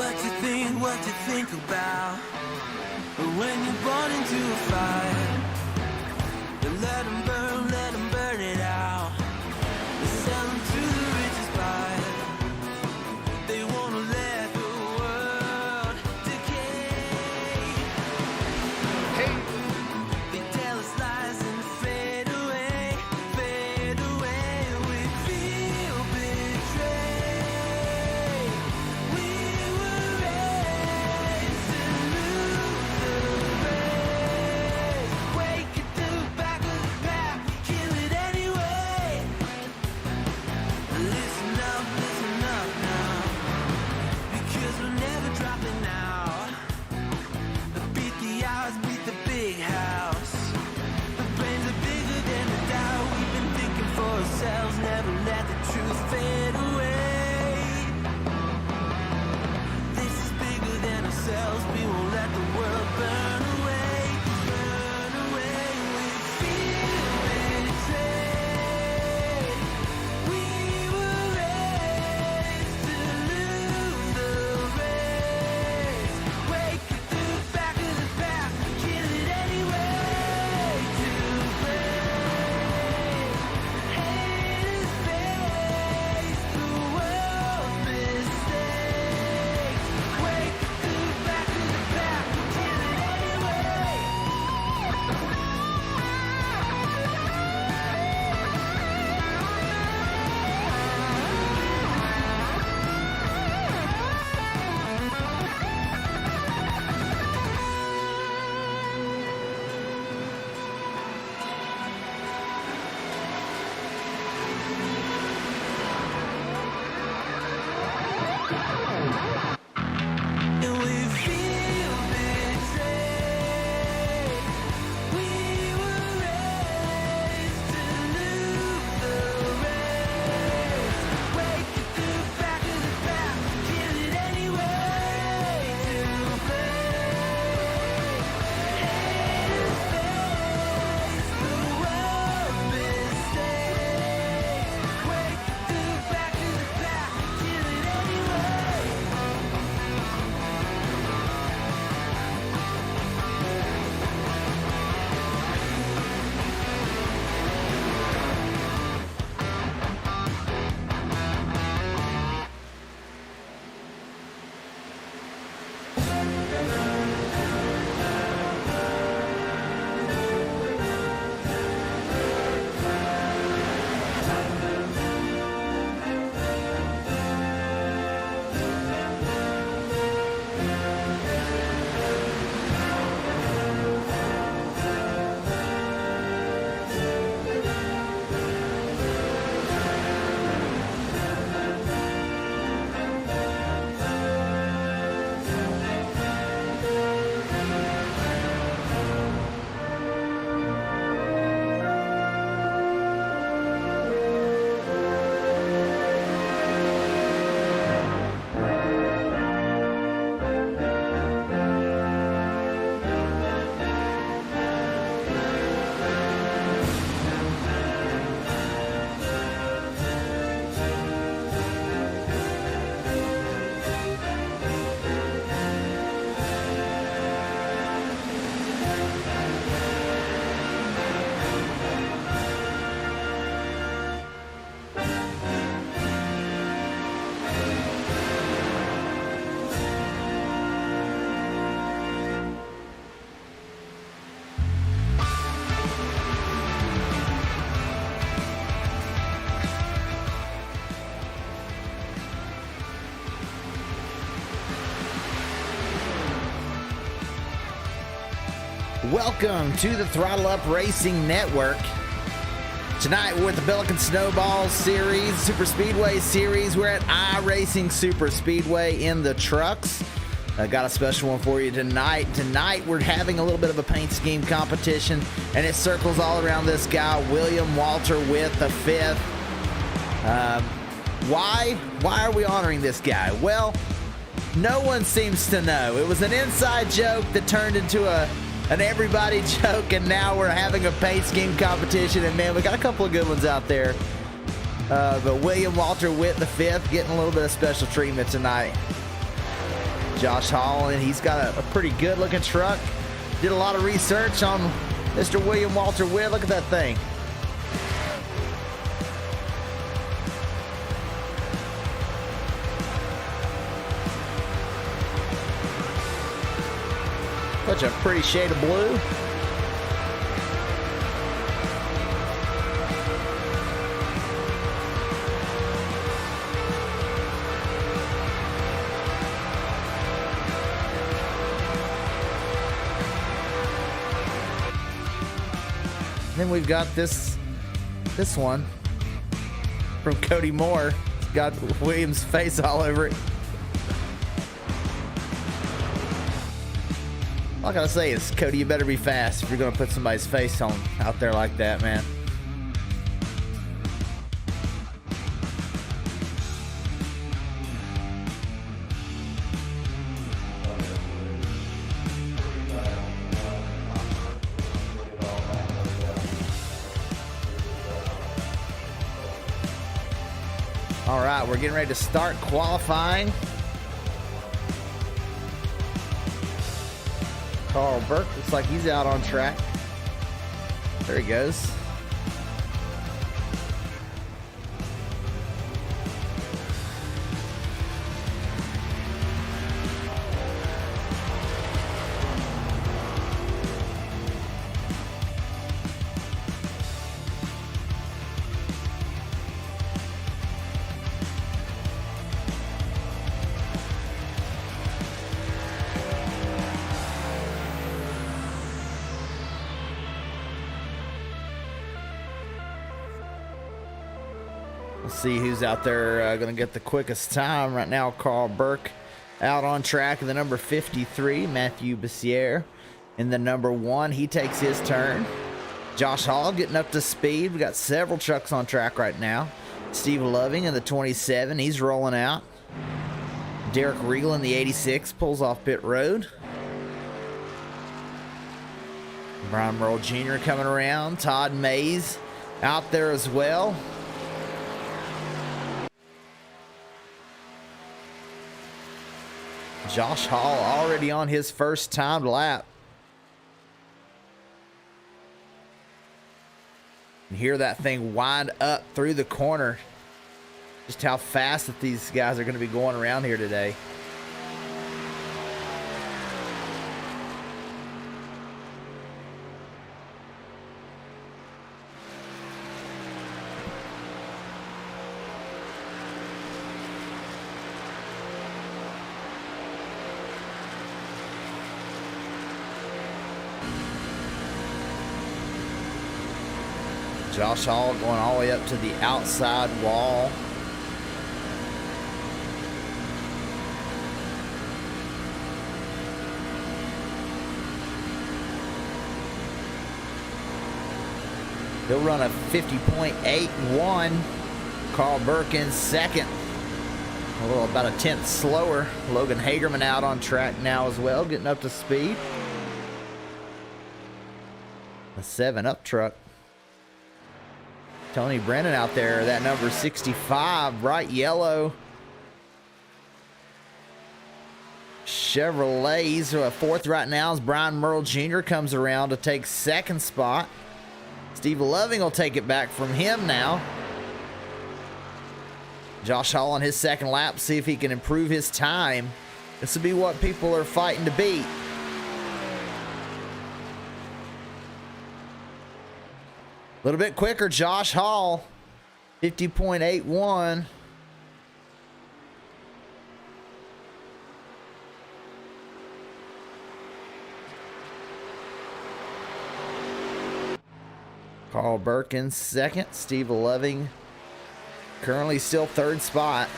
what you think about when you're born into a fire. You let them burn it out. You sell them to the richest buyer. They wanna let the world decay. Hey. They tell us lies and fade away, fade away. We feel betrayed. We were raised to lose the race. Wake at the back of the pack, kill it anyway. Listen up now, because we're never dropping out. Beat the odds, beat the big house. The brains are bigger than the doubt. We've been thinking for ourselves, never let the truth fade away. This is bigger than ourselves, we won't let the world burn away. Burn away, we feel betrayed. We were raised to lose the race. Wake at the back of the pack, kill it anyway. To play, haters face the world's mistakes. Wake at the back of the pack, kill it anyway. And we feel betrayed. We were raised to lose the race. Wake at the back of the pack, kill it anyway. To play, haters face the world's mistakes. Wake at the back of the pack, kill it anyway. Welcome to the Throttle Up Racing Network. Tonight we're at the Pelican Snoballs Series, Superspeedway Series. We're at iRacing Superspeedway in the trucks. I got a special one for you tonight. Tonight we're having a little bit of a paint scheme competition, and it circles all around this guy, William Walter Witt the Fifth. Why are we honoring this guy? Well, no one seems to know. It was an inside joke that turned into an everybody joke, and now we're having a paint scheme competition, and man, we got a couple of good ones out there. But William Walter Witt the Fifth getting a little bit of special treatment tonight. Josh Hall, and he's got a pretty good looking truck. Did a lot of research on Mr. William Walter Witt. Look at that thing. Such a pretty shade of blue. Then we've got this one from Cody Moore. Got Williams' face all over it. All I gotta say is, Cody, you better be fast if you're gonna put somebody's face on out there like that, man. All right, we're getting ready to start qualifying. Carl Burke looks like he's out on track. There he goes. We'll see who's out there going to get the quickest time. Right now, Carl Burke out on track in the number 53. Matthew Bessiere in the number 1. He takes his turn. Josh Hall getting up to speed. We got several trucks on track right now. Steve Loving in the 27. He's rolling out. Derek Riegel in the 86 pulls off pit road. Brian Merle Jr. coming around. Todd Mays out there as well. Josh Hall already on his first timed lap. And hear that thing wind up through the corner. Just how fast that these guys are going to be going around here today. Josh Hall going all the way up to the outside wall. He'll run a 50.81. Carl Burke in second. A little about a tenth slower. Logan Hagerman out on track now as well, getting up to speed. A 7-up truck. Tony Brennan out there, that number 65, bright yellow. Chevrolet's fourth right now as Brian Merle Jr. comes around to take second spot. Steve Loving will take it back from him now. Josh Hall on his second lap, see if he can improve his time. This will be what people are fighting to beat. A little bit quicker, Josh Hall, 50.81. Carl Burke in second. Steve Loving currently still third spot.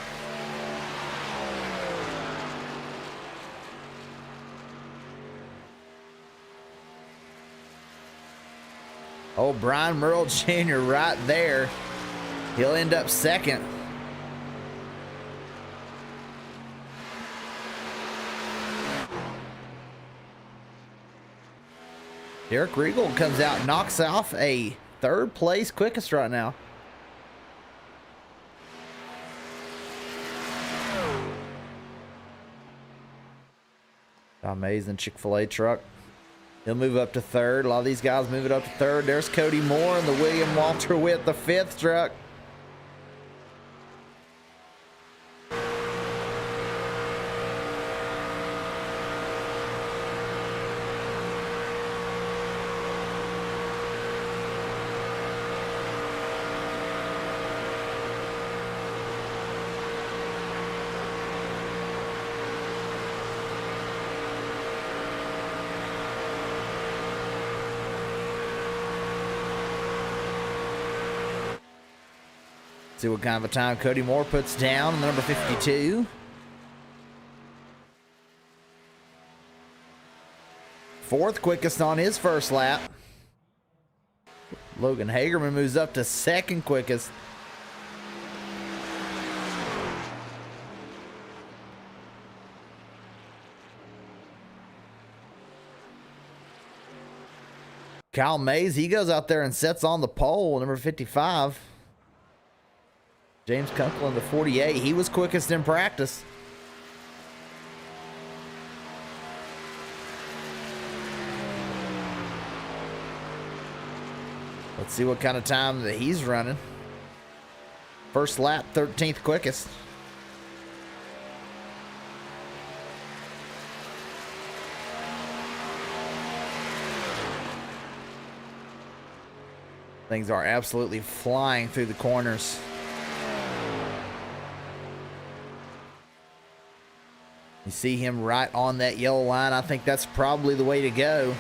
Oh, Brian Merle Jr. right there. He'll end up second. Derek Riegel comes out and knocks off a third place quickest right now. Amazing Chick-fil-A truck. He'll move up to third. A lot of these guys move it up to third. There's Cody Moore and the William Walter Witt, the fifth truck. See what kind of a time Cody Moore puts down, the number 52. Fourth quickest on his first lap. Logan Hagerman moves up to second quickest. Kyle Mays, he goes out there and sets on the pole, number 55. James Kunkel in the 48. He was quickest in practice. Let's see what kind of time that he's running. First lap, 13th quickest. Things are absolutely flying through the corners. You see him right on that yellow line. I think that's probably the way to go.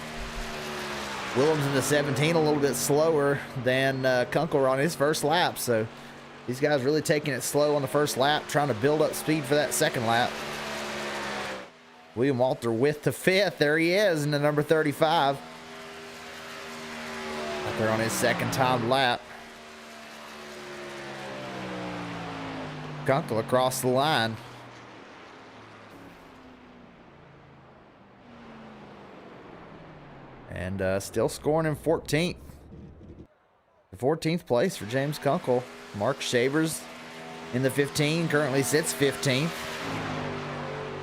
Willems in the 17 a little bit slower than Kunkel on his first lap. So these guys really taking it slow on the first lap, trying to build up speed for that second lap. William Walter with the fifth. There he is in the number 35. Out there on his second time lap. Kunkel across the line. And still scoring in 14th. The 14th place for James Kunkel. Mark Shavers in the 15, currently sits 15th.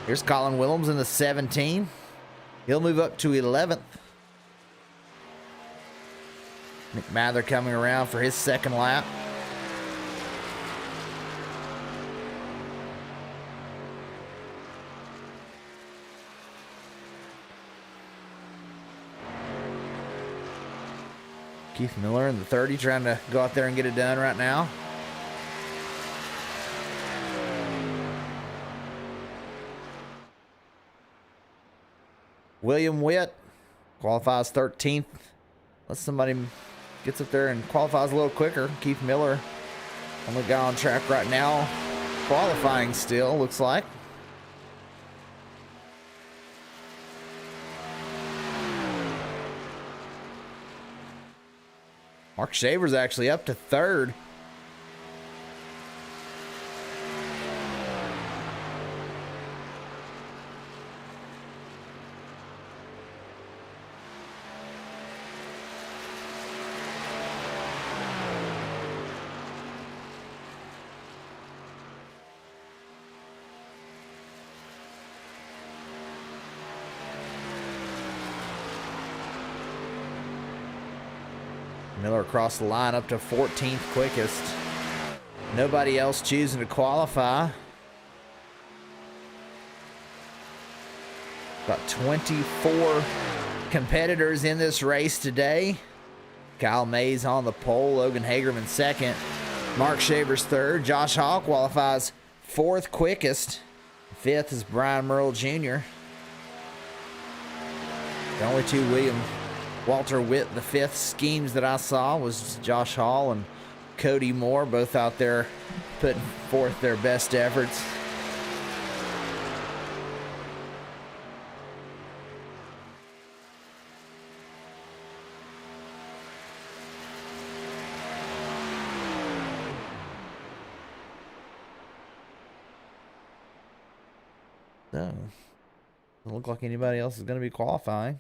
Here's Colin Willems in the 17. He'll move up to 11th. Nick Mather coming around for his second lap. Keith Miller in the 30 trying to go out there and get it done right now. William Witt qualifies 13th. Unless somebody gets up there and qualifies a little quicker. Keith Miller, only guy on track right now, qualifying still, looks like. Mark Shavers actually up to third. Miller across the line up to 14th quickest. Nobody else choosing to qualify. About 24 competitors in this race today. Kyle Mays on the pole, Logan Hagerman second, Mark Shavers third. Josh Hall qualifies fourth quickest. Fifth is Brian Merle Jr. The only two William Walter Witt, the fifth schemes that I saw was Josh Hall and Cody Moore, both out there putting forth their best efforts. So, doesn't look like anybody else is going to be qualifying.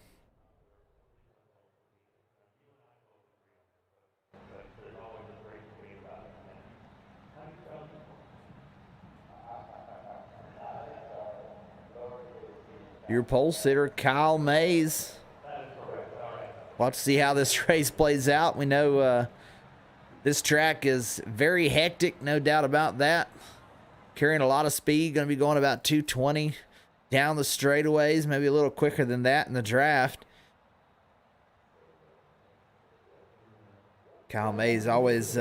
Your pole sitter, Kyle Mays. We'll have to see how this race plays out. We know this track is very hectic, no doubt about that. Carrying a lot of speed, going to be going about 220 down the straightaways, maybe a little quicker than that in the draft. Kyle Mays always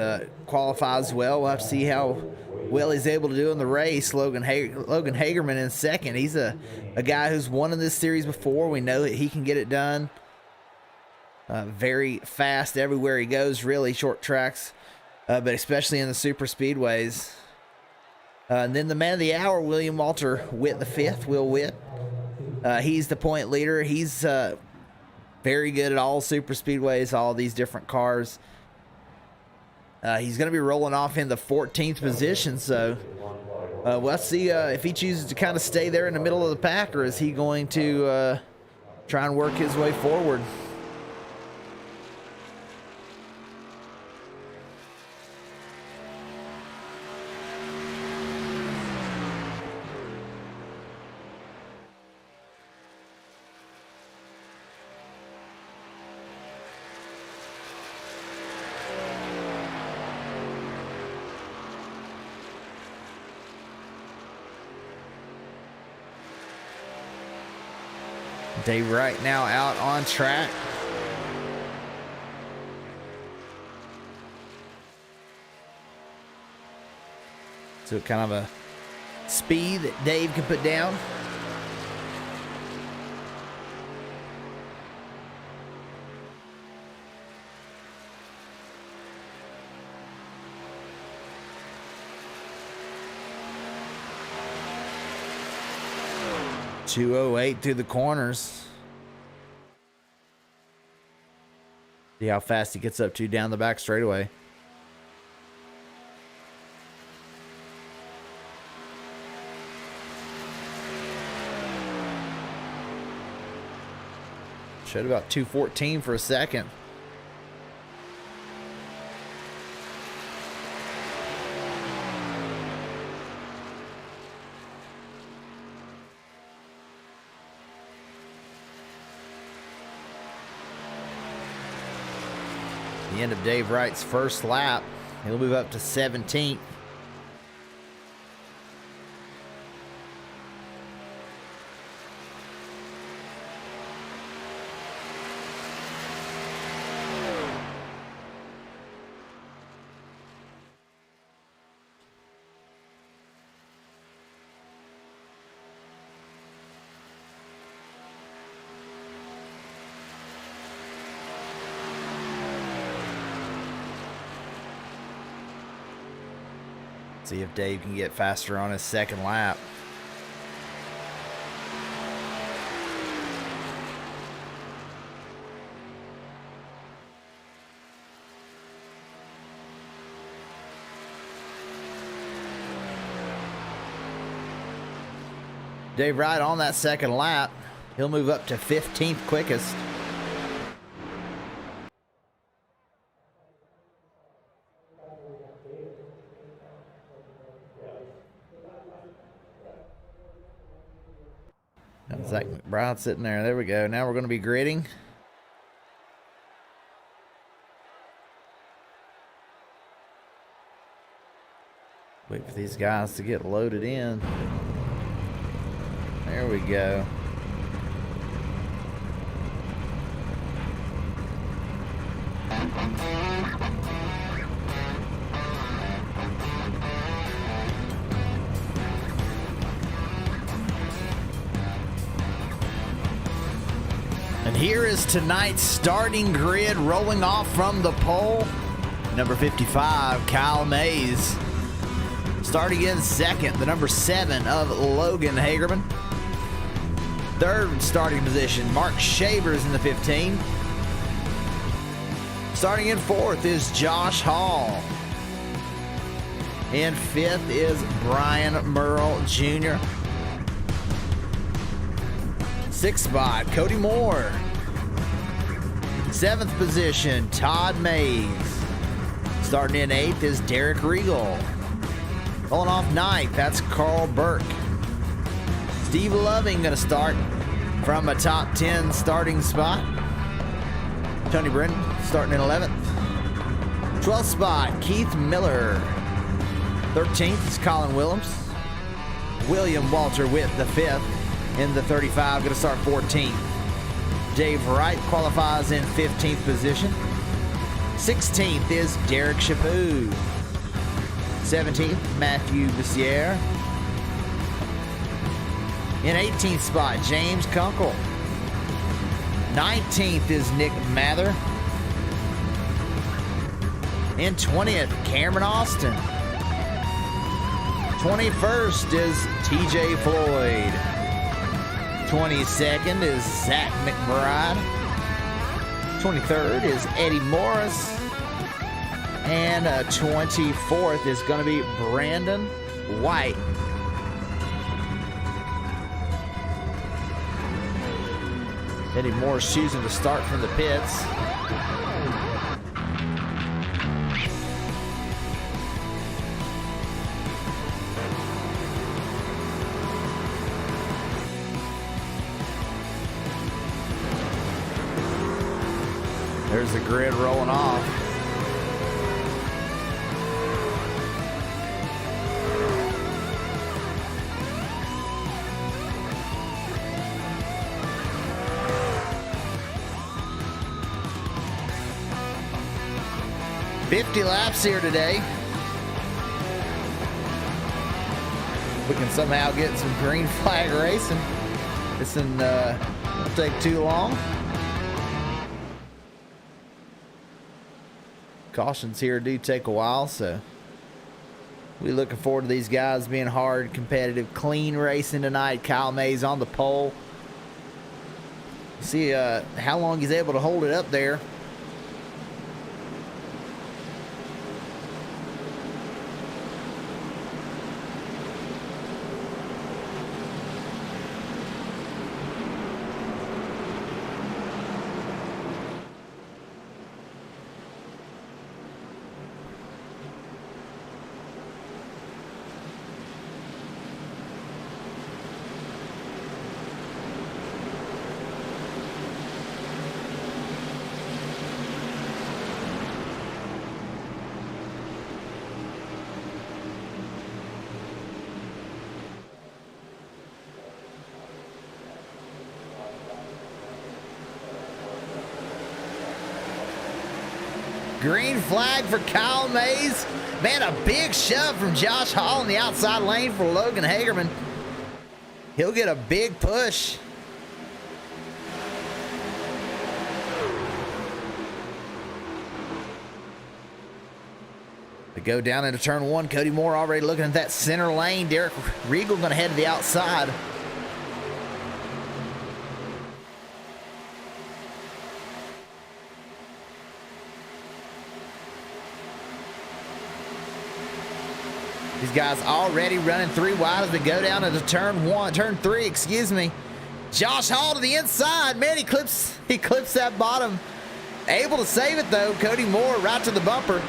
qualifies well. We'll have to see how well he's able to do in the race. Logan Hagerman in second. He's a guy who's won in this series before. We know that he can get it done. Very fast everywhere he goes, really short tracks, but especially in the super speedways. And then the man of the hour, William Walter Witt the fifth, Will Witt. He's the point leader. He's very good at all super speedways, all these different cars. He's going to be rolling off in the 14th position, so let's see if he chooses to kind of stay there in the middle of the pack, or is he going to try and work his way forward. Dave Wright now out on track. So kind of a speed that Dave can put down. .208 through the corners. See how fast he gets up to down the back straightaway. Showed about 214 for a second. The end of Dave Wright's first lap. He'll move up to 17th. See if Dave can get faster on his second lap. Dave Wright on that second lap. He'll move up to 15th quickest. Zach McBride sitting there. There we go. Now we're going to be gridding. Wait for these guys to get loaded in. There we go. And here is tonight's starting grid, rolling off from the pole. Number 55, Kyle Mays. Starting in second, the number 7 of Logan Hagerman. Third starting position, Mark Shavers in the 15. Starting in fourth is Josh Hall. In fifth is Brian Merle Jr. Sixth spot, Cody Moore. Seventh position, Todd Mays. Starting in eighth is Derek Regal. Rolling off ninth, that's Carl Burke. Steve Loving going to start from a top 10 starting spot. Tony Brennan starting in 11th. 12th spot, Keith Miller. 13th is Colin Willems. William Walter Witt, the 5th in the 35, going to start 14th. Dave Wright qualifies in 15th position. 16th is Derek Chaput. 17th, Matthew Bussiere. In 18th spot, James Kunkel. 19th is Nick Mather. In 20th, Cameron Austin. 21st is TJ Floyd. 22nd is Zach McBride. 23rd is Eddie Morris. And 24th is going to be Brandon White. Eddie Morris choosing to start from the pits. There's the grid rolling off. $50 laps here today. We can somehow get some green flag racing. This won't take too long. Cautions here do take a while, so we're looking forward to these guys being hard, competitive, clean racing tonight. Kyle Mays on the pole. See how long he's able to hold it up there. Green flag for Kyle Mays. Man, a big shove from Josh Hall in the outside lane for Logan Hagerman. He'll get a big push. They go down into turn one. Cody Moore already looking at that center lane. Derek Regal going to head to the outside. These guys already running three wide as they go down into turn three, excuse me. Josh Hall to the inside. Man, he clips that bottom. Able to save it though. Cody Moore right to the bumper.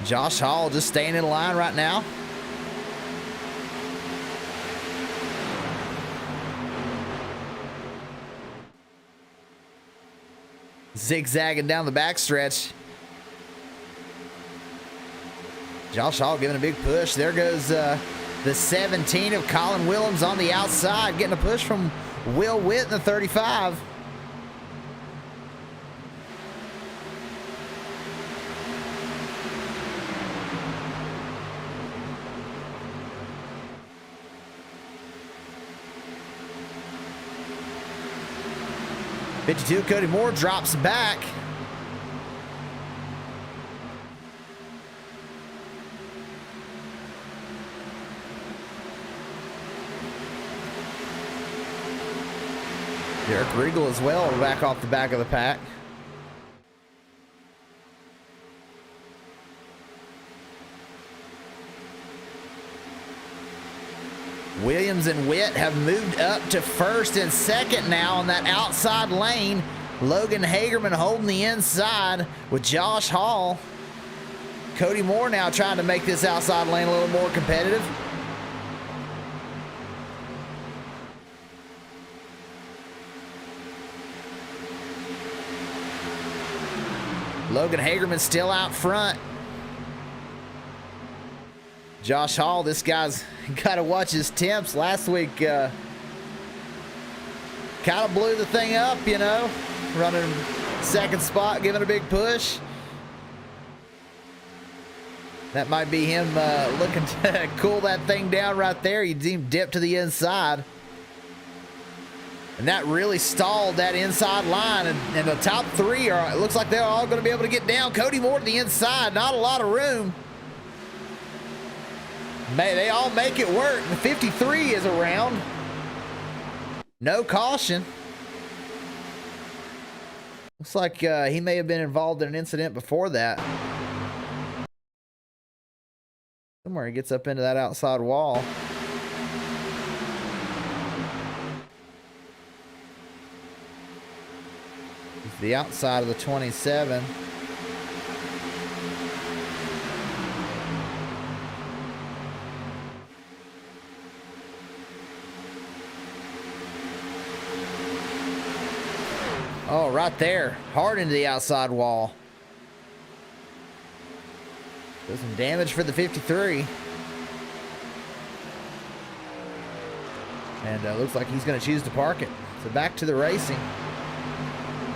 Josh Hall just staying in line right now. Zigzagging down the backstretch. Josh Hall giving a big push. There goes the 17 of Colin Willems on the outside, getting a push from Will Witt in the 35. Cody Moore drops back. Derek Regal as well, back off the back of the pack. Williams and Witt have moved up to first and second now on that outside lane. Logan Hagerman holding the inside with Josh Hall. Cody Moore now trying to make this outside lane a little more competitive. Logan Hagerman still out front. Josh Hall, this guy's got to watch his temps. Last week, kind of blew the thing up, you know, running second spot, giving a big push. That might be him looking to cool that thing down right there. You see him dip to the inside. And that really stalled that inside line. And the top three are, it looks like they're all going to be able to get down. Cody Moore to the inside, not a lot of room. They all make it work. The 53 is around. No caution. Looks like he may have been involved in an incident before that. Somewhere he gets up into that outside wall. He's the outside of the 27. Oh, right there. Hard into the outside wall. Does some damage for the 53. And looks like he's going to choose to park it. So back to the racing.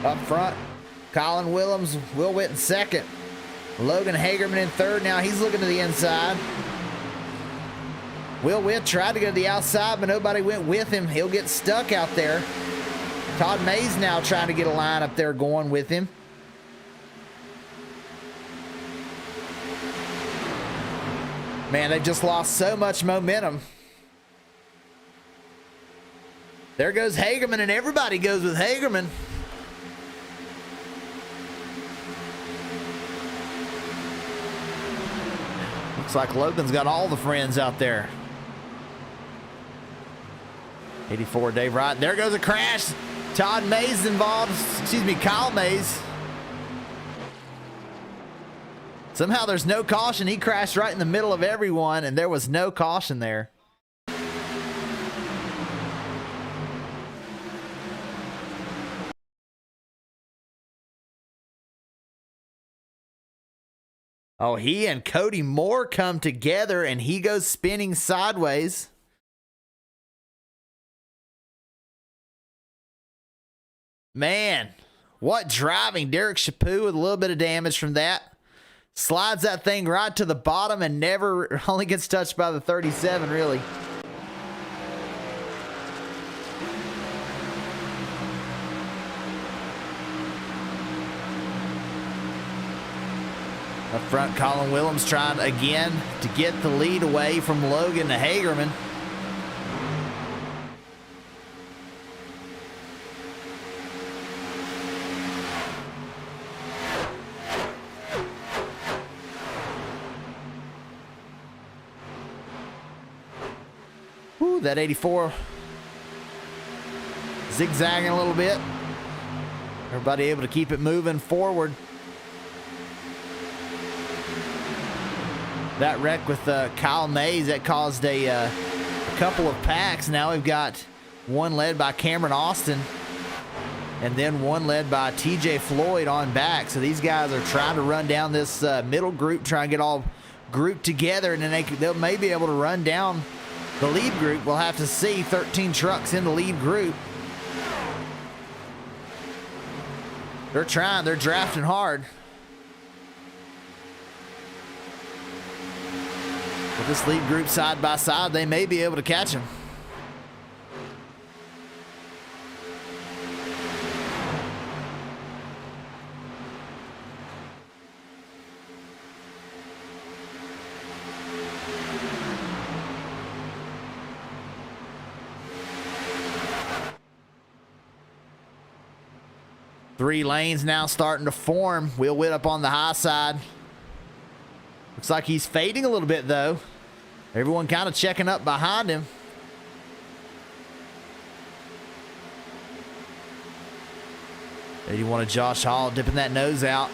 Up front, Colin Willems, Will Witt in second. Logan Hagerman in third. Now he's looking to the inside. Will Witt tried to go to the outside, but nobody went with him. He'll get stuck out there. Todd Mays now trying to get a line up there going with him. Man, they've just lost so much momentum. There goes Hagerman, and everybody goes with Hagerman. Looks like Logan's got all the friends out there. 84 Dave Wright. There goes a crash. Todd Mays involved. Excuse me, Kyle Mays. Somehow there's no caution. He crashed right in the middle of everyone, and there was no caution there. Oh, he and Cody Moore come together, and he goes spinning sideways. Man, what driving. Derek Chaput with a little bit of damage from that. Slides that thing right to the bottom and never, only gets touched by the 37, really. Up front, Colin Willems trying again to get the lead away from Logan to Hagerman. Ooh, that 84 zigzagging a little bit. Everybody able to keep it moving forward. That wreck with Kyle Mays, that caused a couple of packs. Now we've got one led by Cameron Austin and then one led by TJ Floyd on back. So these guys are trying to run down this middle group, trying to get all grouped together, and then they'll may be able to run down the lead group. We'll have to see. 13 trucks in the lead group. They're trying. They're drafting hard. With this lead group side by side, they may be able to catch him. Three lanes now starting to form. Will Witt up on the high side. Looks like he's fading a little bit, though. Everyone kind of checking up behind him. 81 of Josh Hall dipping that nose out.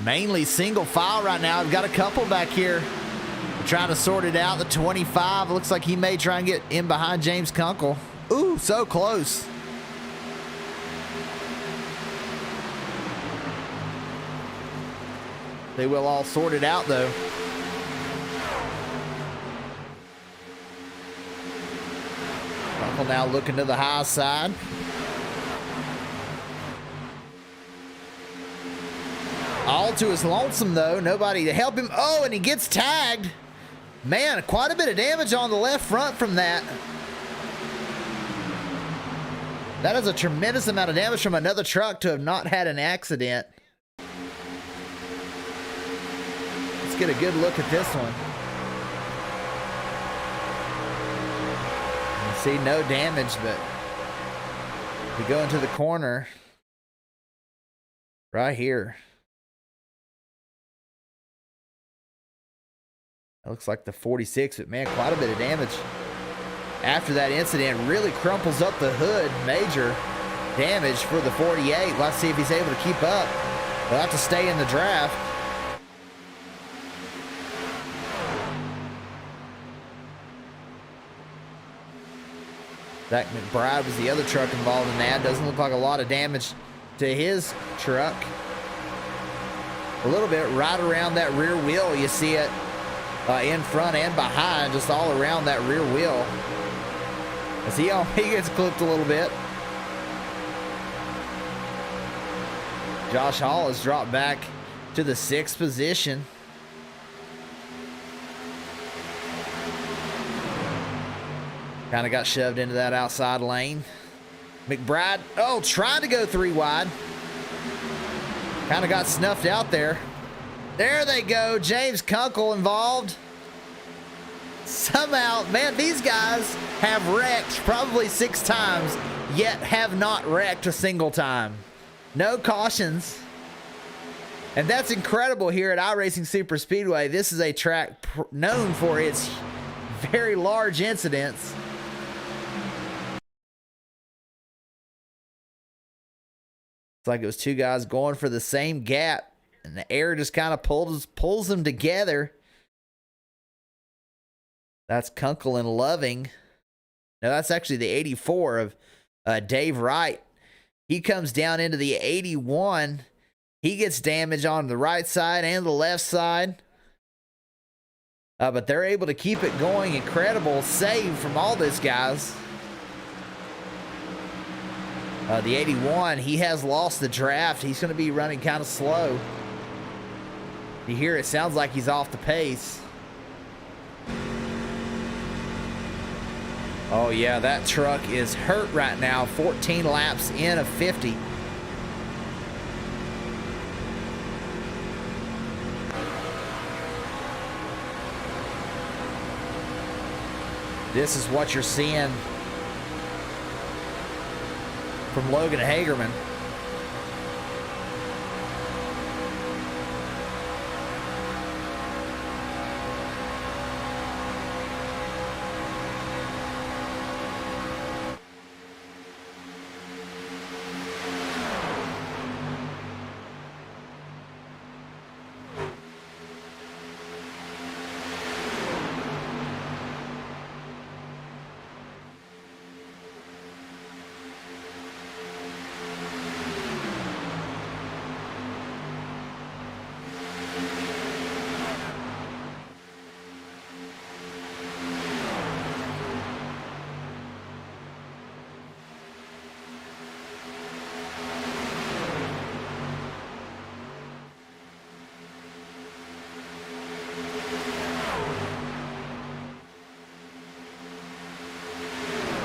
Mainly single file right now. I've got a couple back here. We're trying to sort it out. The 25 looks like he may try and get in behind James Kunkel. Ooh, so close. They will all sort it out though. Kunkel now looking to the high side. All to his lonesome, though. Nobody to help him. Oh, and he gets tagged. Man, quite a bit of damage on the left front from that. That is a tremendous amount of damage from another truck to have not had an accident. Let's get a good look at this one. You see no damage, but we go into the corner right here. That looks like the 46, but man, quite a bit of damage. After that incident, really crumples up the hood. Major damage for the 48. Let's see if he's able to keep up. They'll have to stay in the draft. Zach McBride was the other truck involved in that. Doesn't look like a lot of damage to his truck. A little bit right around that rear wheel. You see it. In front and behind, just all around that rear wheel. As he gets clipped a little bit. Josh Hall has dropped back to the 6th position. Kind of got shoved into that outside lane. McBride, trying to go 3 wide. Kind of got snuffed out there. There they go. James Kunkel involved. Somehow, man, these guys have wrecked probably 6 times, yet have not wrecked a single time. No cautions. And that's incredible here at iRacing Superspeedway. This is a track known for its very large incidents. It's like it was 2 guys going for the same gap. And the air just kind of pulls them together. That's Kunkel and Loving. Now that's actually the 84 of Dave Wright. He comes down into the 81. He gets damage on the right side and the left side. But they're able to keep it going. Incredible save from all these guys. The 81, he has lost the draft. He's going to be running kind of slow. You hear it sounds like he's off the pace. Oh yeah, that truck is hurt right now. 14 laps in of 50. This is what you're seeing from Logan Hagerman.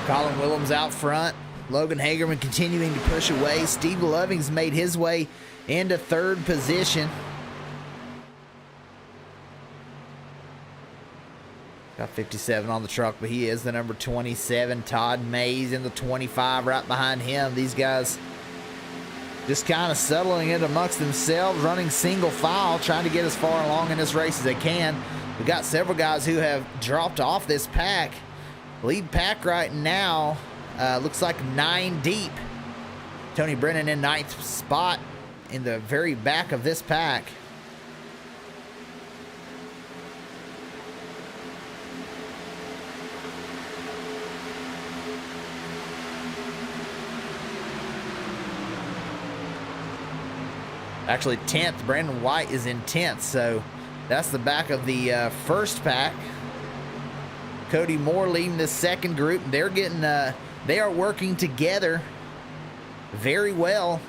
Colin Willems out front. Logan Hagerman continuing to push away. Steve Loving's made his way into 3rd position. Got 57 on the truck, but he is the number 27. Todd Mays in the 25 right behind him. These guys just kind of settling it amongst themselves, running single file, trying to get as far along in this race as they can. We got several guys who have dropped off this pack. Lead pack right now looks like 9 deep. Tony Brennan in 9th spot in the very back of this pack. Actually 10th, Brandon White is in 10th, so that's the back of the first pack. Cody Moore leading the second group. They're getting, they are working together very well.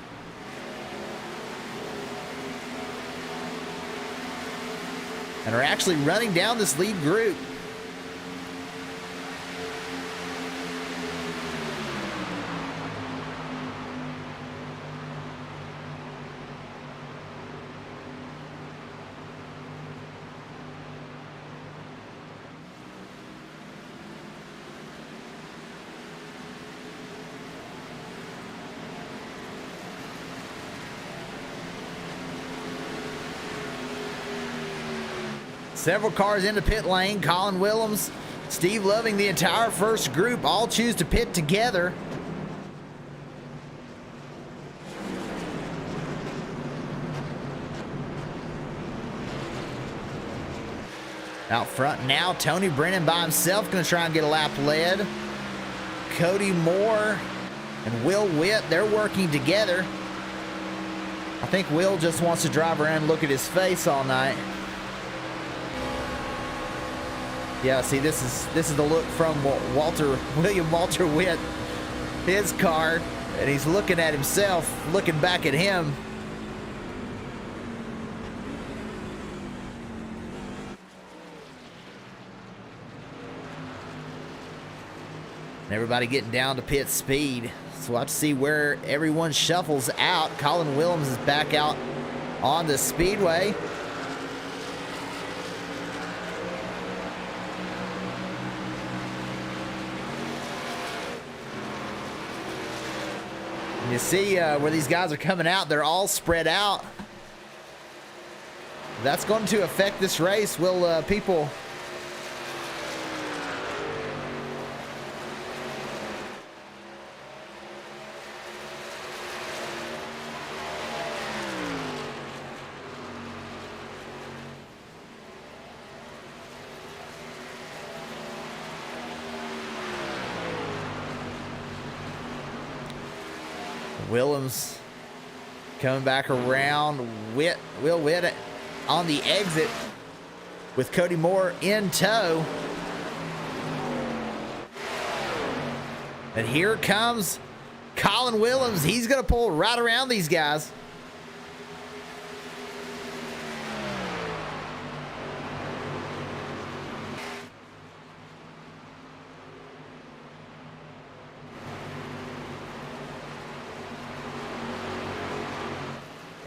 And are actually running down this lead group. Several cars into pit lane. Colin Willems, Steve Loving, the entire first group all choose to pit together. Out front now, Tony Brennan by himself, going to try and get a lap led. Cody Moore and Will Witt, they're working together. I think Will just wants to drive around and look at his face all night. Yeah, see, this is the look from William Walter Witt, his car, and he's looking at himself, looking back at him. And everybody getting down to pit speed. So we'll have to see where everyone shuffles out. Colin Willems is back out on the speedway. You see where these guys are coming out, they're all spread out. That's going to affect this race. Will people... Willems coming back around. Will Witt on the exit with Cody Moore in tow. And here comes Colin Willems. He's going to pull right around these guys.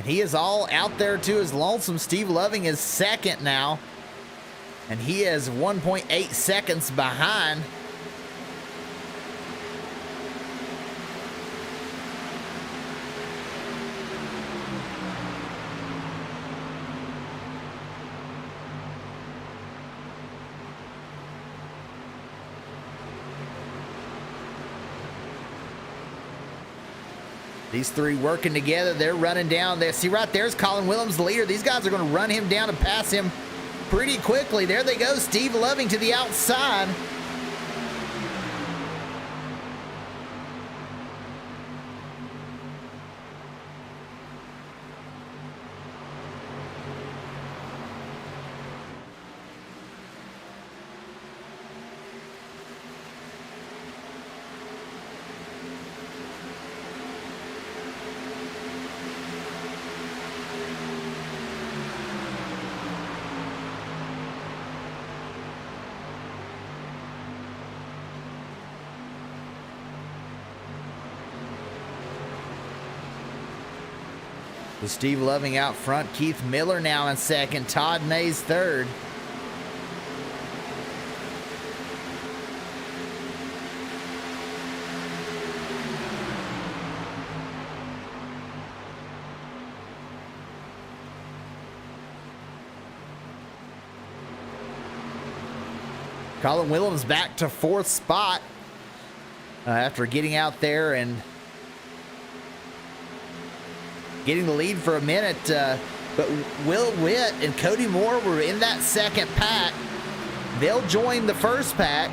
He is all out there to his lonesome. Steve Loving is second now, and he is 1.8 seconds behind. These three working together. They're running down there. See, right there's Colin Willems, the leader. These guys are going to run him down and pass him pretty quickly. There they go. Steve Loving to the outside. With Steve Loving out front, Keith Miller now in second, Todd Mays third. Colin Williams back to 4th spot after getting out there and getting the lead for a minute. But Will Witt and Cody Moore were in that second pack. They'll join the first pack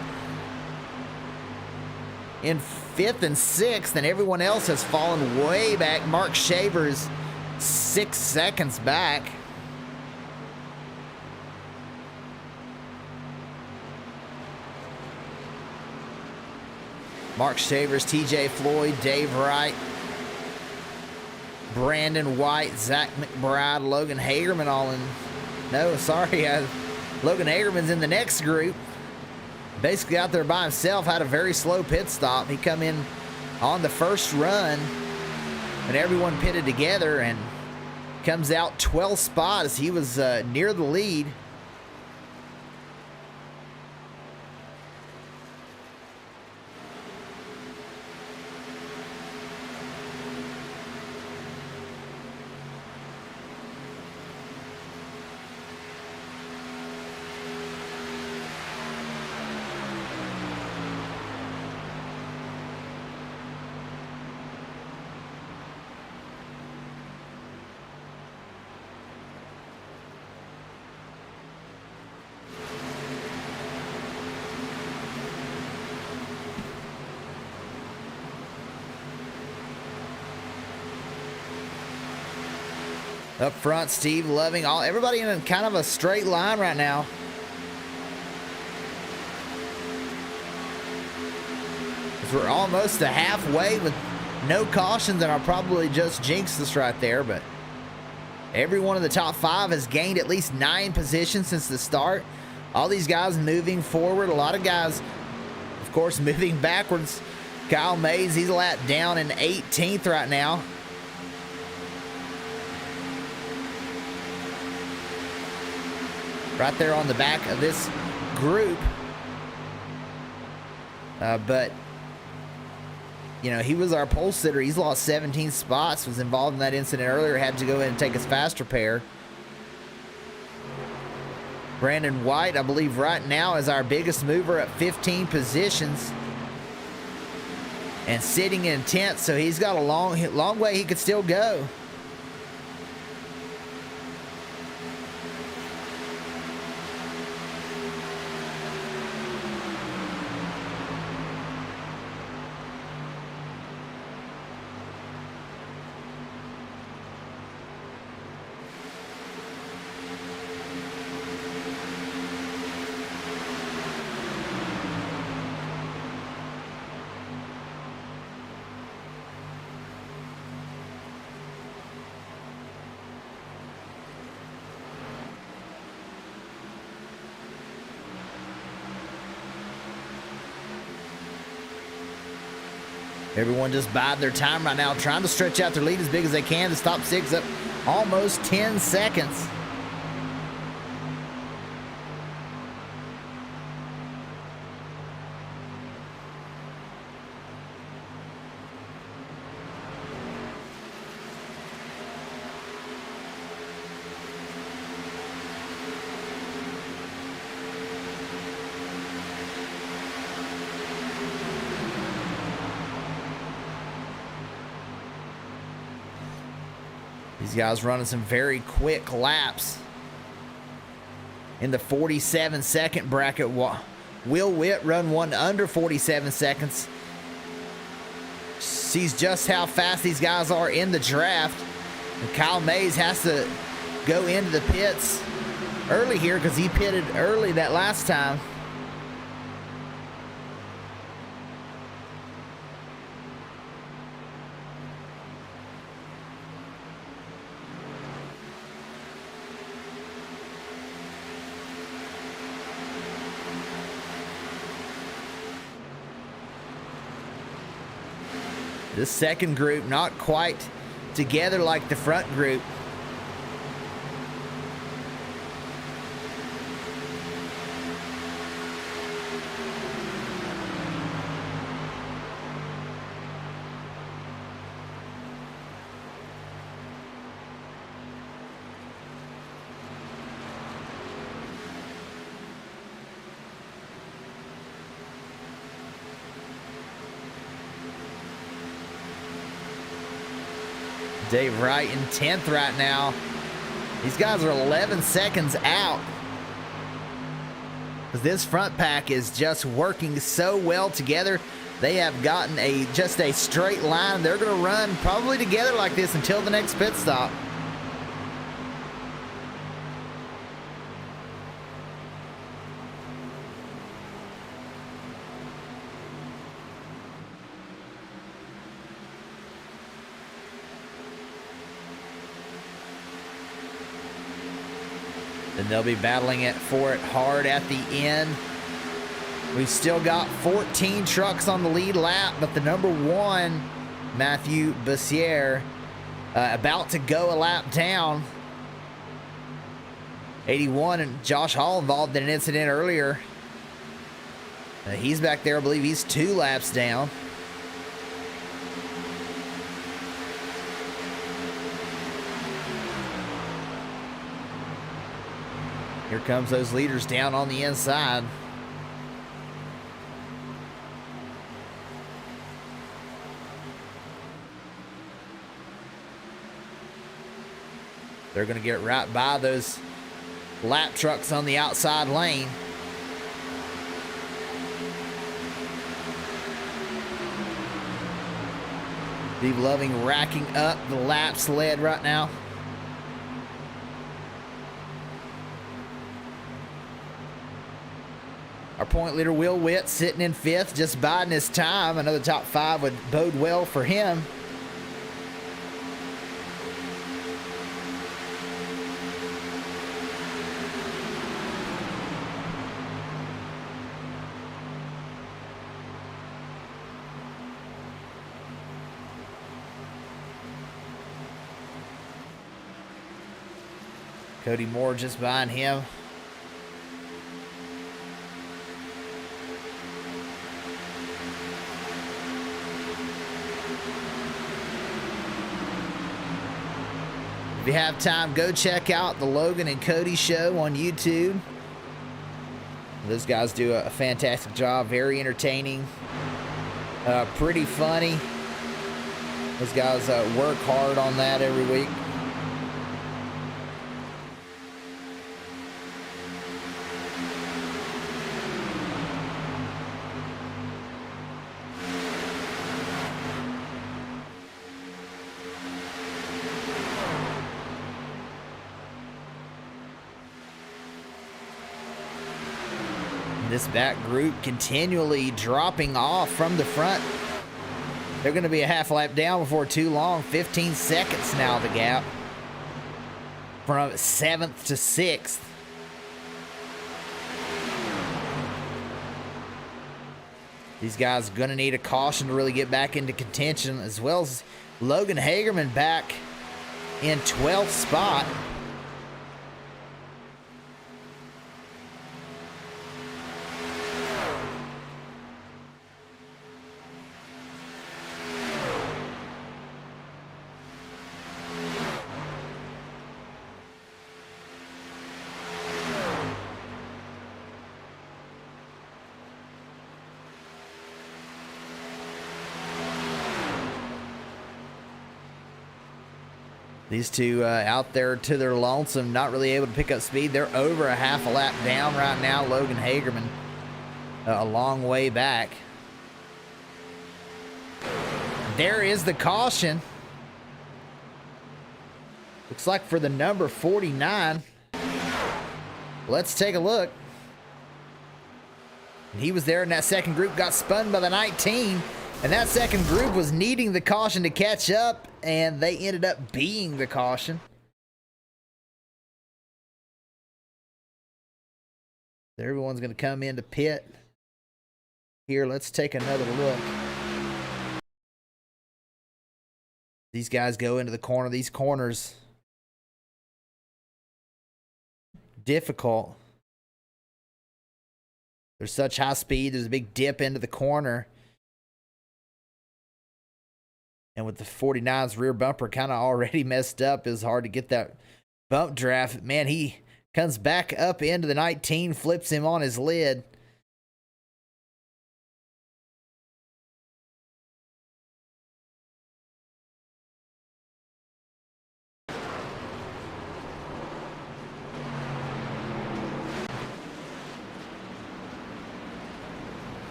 in 5th and 6th, and everyone else has fallen way back. Mark Shaver's 6 seconds back. Mark Shavers, TJ Floyd, Dave Wright, Brandon White, Zach McBride, Logan Hagerman all in. No, sorry, Logan Hagerman's in the next group. Basically out there by himself, had a very slow pit stop. He come in on the first run and everyone pitted together and comes out 12th spot as he was near the lead. Up front, Steve Loving, everybody in kind of a straight line right now. We're almost to halfway with no cautions, and I'll probably just jinx this right there, but every one of the top 5 has gained at least 9 positions since the start. All these guys moving forward. A lot of guys, of course, moving backwards. Kyle Mays, he's a lap down in 18th right now. Right there on the back of this group. But, you know, he was our pole sitter. He's lost 17 spots, was involved in that incident earlier, had to go in and take his fast repair. Brandon White, I believe right now, is our biggest mover at 15 positions. And sitting in 10th, so he's got a long way he could still go. Everyone just biding their time right now, trying to stretch out their lead as big as they can. The top 6 up almost 10 seconds. These guys running some very quick laps in the 47-second bracket. Will Witt run one under 47 seconds. Sees just how fast these guys are in the draft. And Kyle Mays has to go into the pits early here because he pitted early that last time. This second group not quite together like the front group. Dave Wright in 10th right now. These guys are 11 seconds out. This front pack is just working so well together. They have gotten just a straight line. They're going to run probably together like this until the next pit stop. Then they'll be battling it for it hard at the end. We've still got 14 trucks on the lead lap, but the number one, Matthew Bussiere, about to go a lap down. 81 and Josh Hall involved in an incident earlier. He's back there. I believe he's 2 laps down. Here comes those leaders down on the inside. They're going to get right by those lap trucks on the outside lane. Steve Loving racking up the laps led right now. Our point leader, Will Witt, sitting in 5th, just biding his time. Another top 5 would bode well for him. Cody Moore just behind him. If you have time, go check out the Logan and Cody show on YouTube. Those guys do a fantastic job. Very entertaining. Pretty funny. Those guys work hard on that every week. This back group continually dropping off from the front. They're going to be a half lap down before too long. 15 seconds now, the gap from 7th to 6th. These guys are going to need a caution to really get back into contention, as well as Logan Hagerman back in 12th spot. These two out there to their lonesome, not really able to pick up speed. They're over a half a lap down right now. Logan Hagerman a long way back. There is the caution. Looks like for the number 49. Let's take a look. He was there in that second group, got spun by the 19. And that second group was needing the caution to catch up, and they ended up being the caution. So everyone's going to come into pit. Here, let's take another look. These guys go into the corner. These corners, difficult. There's such high speed. There's a big dip into the corner. And with the 49's rear bumper kind of already messed up, it's hard to get that bump draft. Man, he comes back up into the 19, flips him on his lid.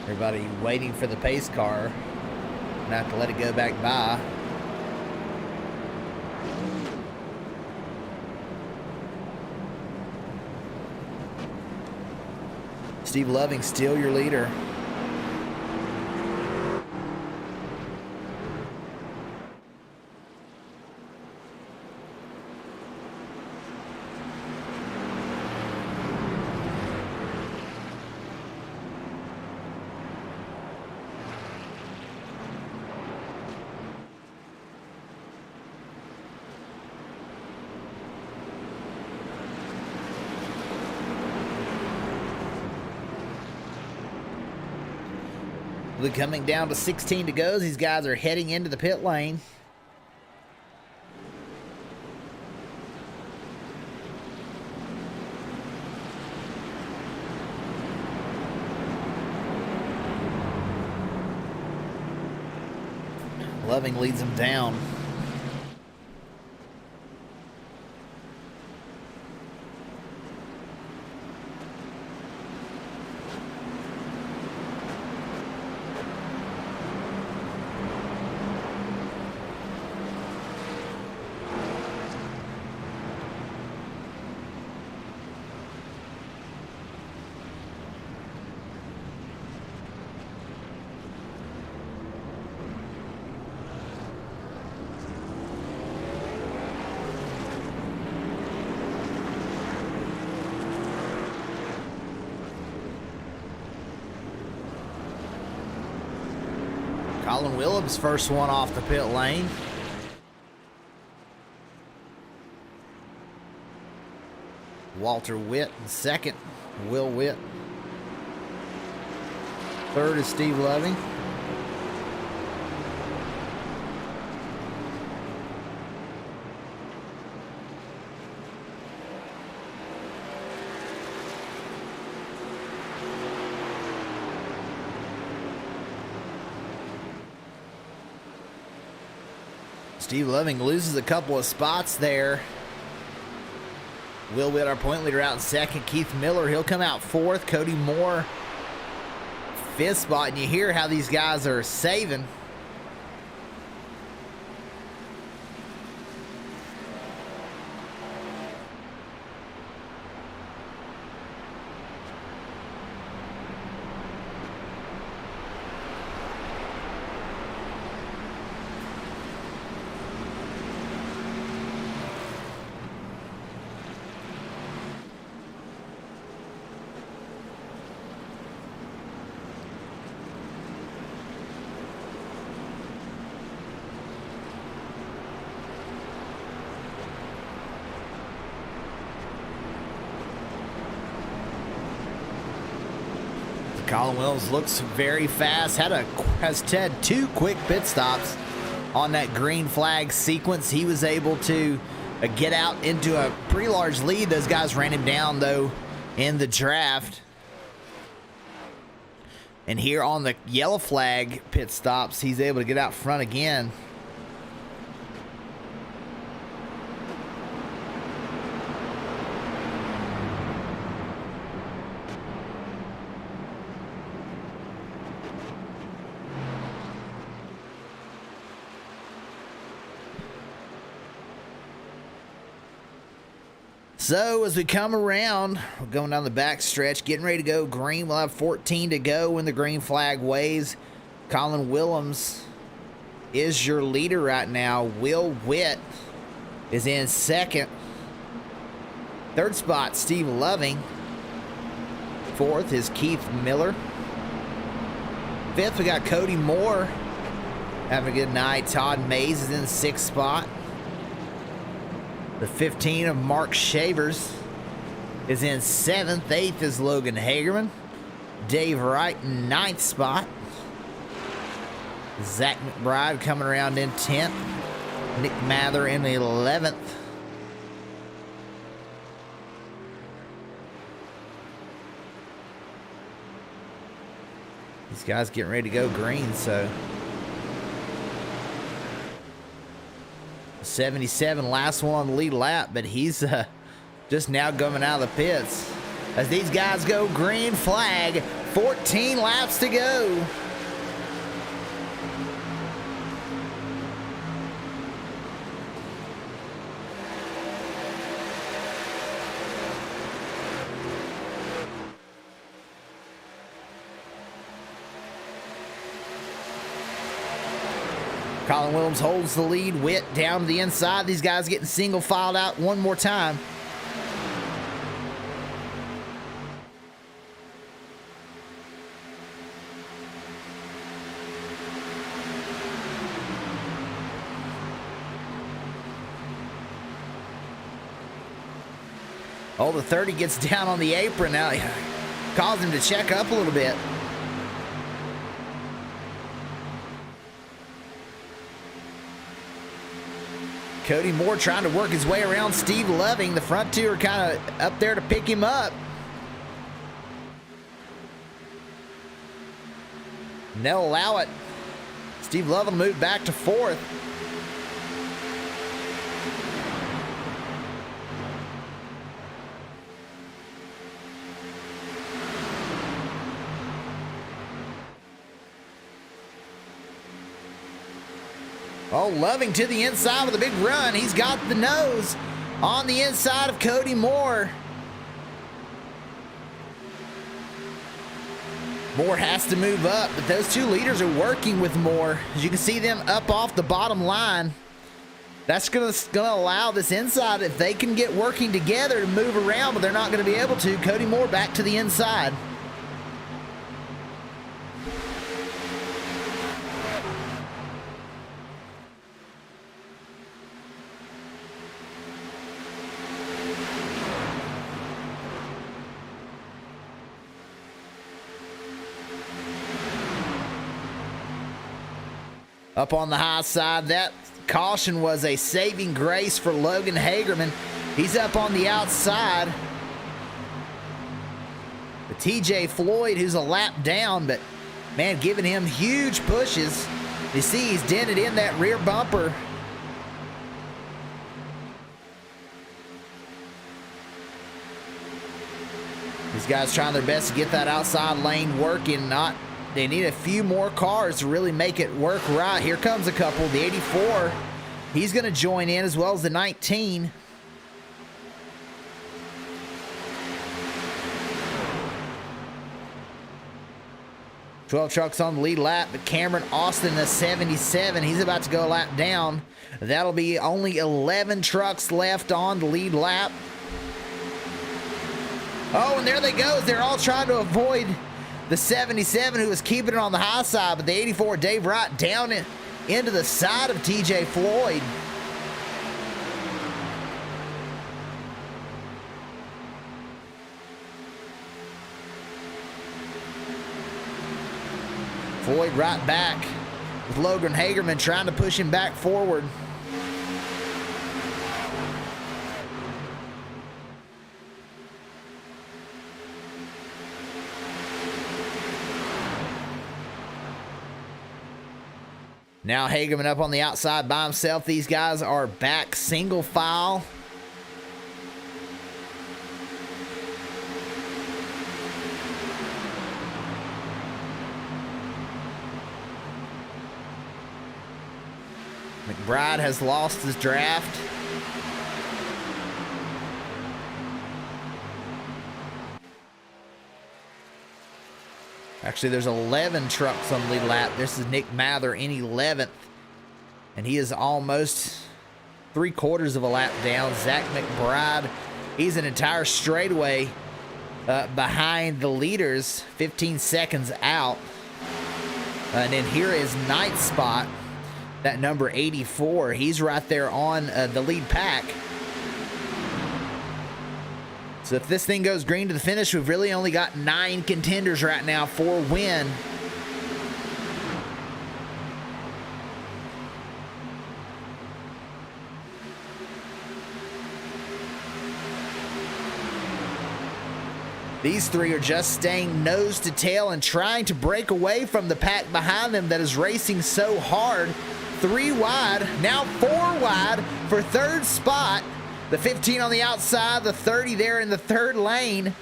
Everybody waiting for the pace car. Not to let it go back by. Steve Loving still your leader. We're coming down to 16 to go. These guys are heading into the pit lane. Loving leads them down. Colin Williams, first one off the pit lane. Walter Witt in second. Will Witt. Third is Steve Loving. Steve Loving loses a couple of spots there. Will Witt, our point leader, out in second. Keith Miller, he'll come out fourth. Cody Moore, fifth spot. And you hear how these guys are saving. Colin Williams looks very fast. Has had two quick pit stops on that green flag sequence. He was able to get out into a pretty large lead. Those guys ran him down, though, in the draft. And here on the yellow flag pit stops, he's able to get out front again. So as we come around, we're going down the back stretch, getting ready to go green. We'll have 14 to go when the green flag waves. Colin Williams is your leader right now. Will Witt is in second. Third spot, Steve Loving. Fourth is Keith Miller. Fifth, we got Cody Moore having a good night. Todd Mays is in the sixth spot. The 15 of Mark Shavers is in seventh. Eighth is Logan Hagerman. Dave Wright in ninth spot. Zach McBride coming around in 10th. Nick Mather in the 11th. These guys getting ready to go green, so 77, last one on the lead lap, but he's just now coming out of the pits. as these guys go green flag. 14 laps to go. Colin Williams holds the lead. Witt down to the inside. These guys getting single filed out one more time. Oh, the 30 gets down on the apron now. Caused him to check up a little bit. Cody Moore trying to work his way around Steve Loving. The front two are kind of up there to pick him up. And they'll allow it. Steve Loving moved back to fourth. Oh, Loving to the inside with a big run. He's got the nose on the inside of Cody Moore. Moore has to move up, but those two leaders are working with Moore. As you can see them up off the bottom line. That's gonna allow this inside, if they can get working together, to move around, but they're not gonna be able to. Cody Moore back to the inside. Up on the high side, that caution was a saving grace for Logan Hagerman. He's up on the outside. The TJ Floyd, who's a lap down, but man, giving him huge pushes. You see he's dented in that rear bumper. These guys trying their best to get that outside lane working. They need a few more cars to really make it work right. Here comes a couple. The 84, he's going to join in, as well as the 19. Twelve trucks on the lead lap, but Cameron Austin, the 77, he's about to go a lap down. That'll be only 11 trucks left on the lead lap. Oh, and there they go. They're all trying to avoid the 77, who was keeping it on the high side, but the 84, Dave Wright, down into the side of TJ Floyd. Floyd right back with Logan Hagerman trying to push him back forward. Now Hagerman up on the outside by himself. These guys are back single file. McBride has lost his draft. Actually, there's 11 trucks on the lead lap. This is Nick Mather in 11th. And he is almost 3/4 of a lap down. Zach McBride, he's an entire straightaway behind the leaders, 15 seconds out. And then here is ninth spot, that number 84. He's right there on the lead pack. So if this thing goes green to the finish, we've really only got 9 contenders right now for win. These three are just staying nose to tail and trying to break away from the pack behind them that is racing so hard. 3 wide, now 4 wide for third spot. The 15 on the outside, the 30 there in the third lane.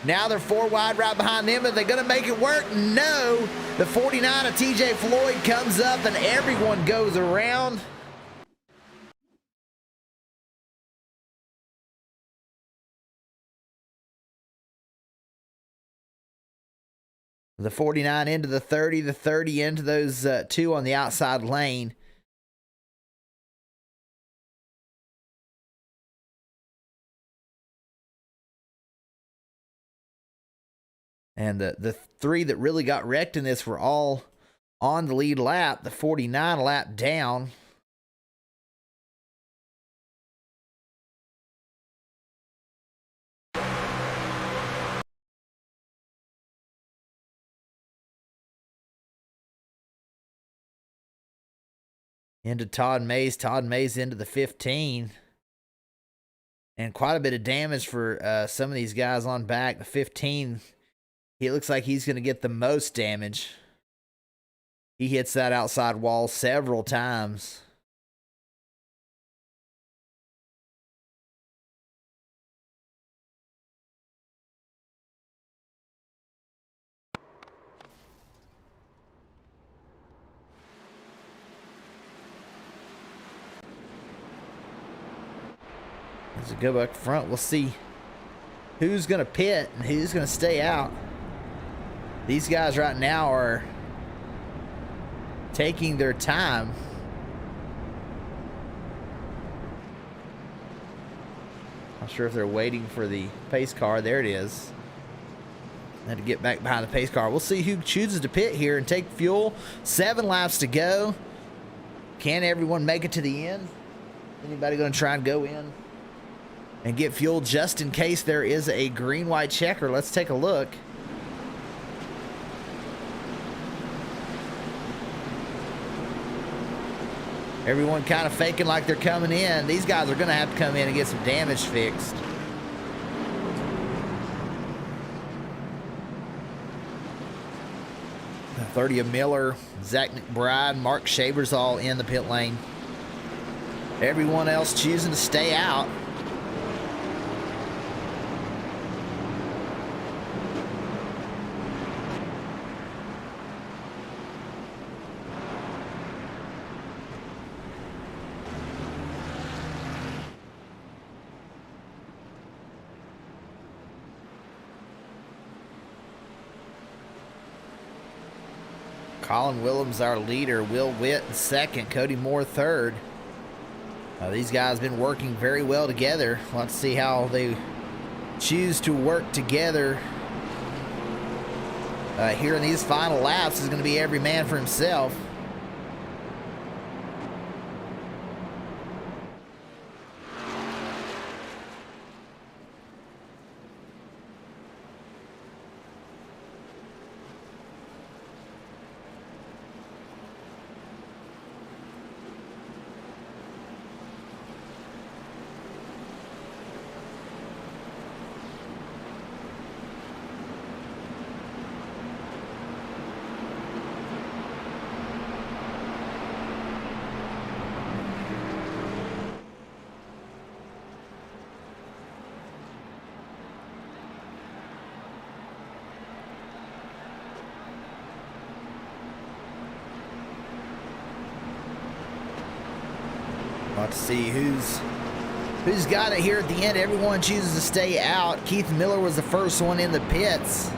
Now they're 4 wide right behind them. Are they going to make it work? No. The 49 of TJ Floyd comes up and everyone goes around. The 49 into the 30 into those 2 on the outside lane. And the 3 that really got wrecked in this were all on the lead lap. The 49 lap down. Into Todd Mays. Todd Mays into the 15. And quite a bit of damage for some of these guys on back. The 15, he looks like he's going to get the most damage. He hits that outside wall several times. As we go back front, we'll see who's going to pit and who's going to stay out. These guys right now are taking their time. Not sure if they're waiting for the pace car. There it is. Had to get back behind the pace car. We'll see who chooses to pit here and take fuel. 7 laps to go. Can everyone make it to the end? Anybody going to try and go in and get fuel just in case there is a green-white checker? Let's take a look. Everyone kind of faking like they're coming in. These guys are going to have to come in and get some damage fixed. The 30 of Miller, Zach McBride, Mark Shaver's all in the pit lane. Everyone else choosing to stay out. Colin Willems, our leader. Will Witt in second. Cody Moore third. These guys have been working very well together. Let's see how they choose to work together here in these final laps. Is going to be every man for himself. Let's see who's got it here at the end. Everyone chooses to stay out. Keith Miller was the first one in the pits.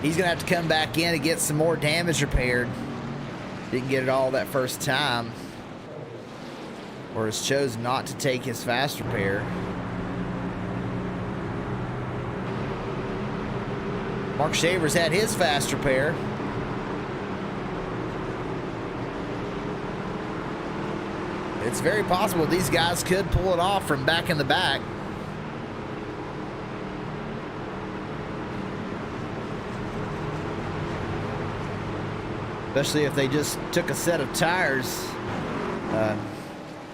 He's going to have to come back in to get some more damage repaired. Didn't get it all that first time. Or has chosen not to take his fast repair. Mark Shavers had his fast repair. It's very possible these guys could pull it off from back in the back. Especially if they just took a set of tires.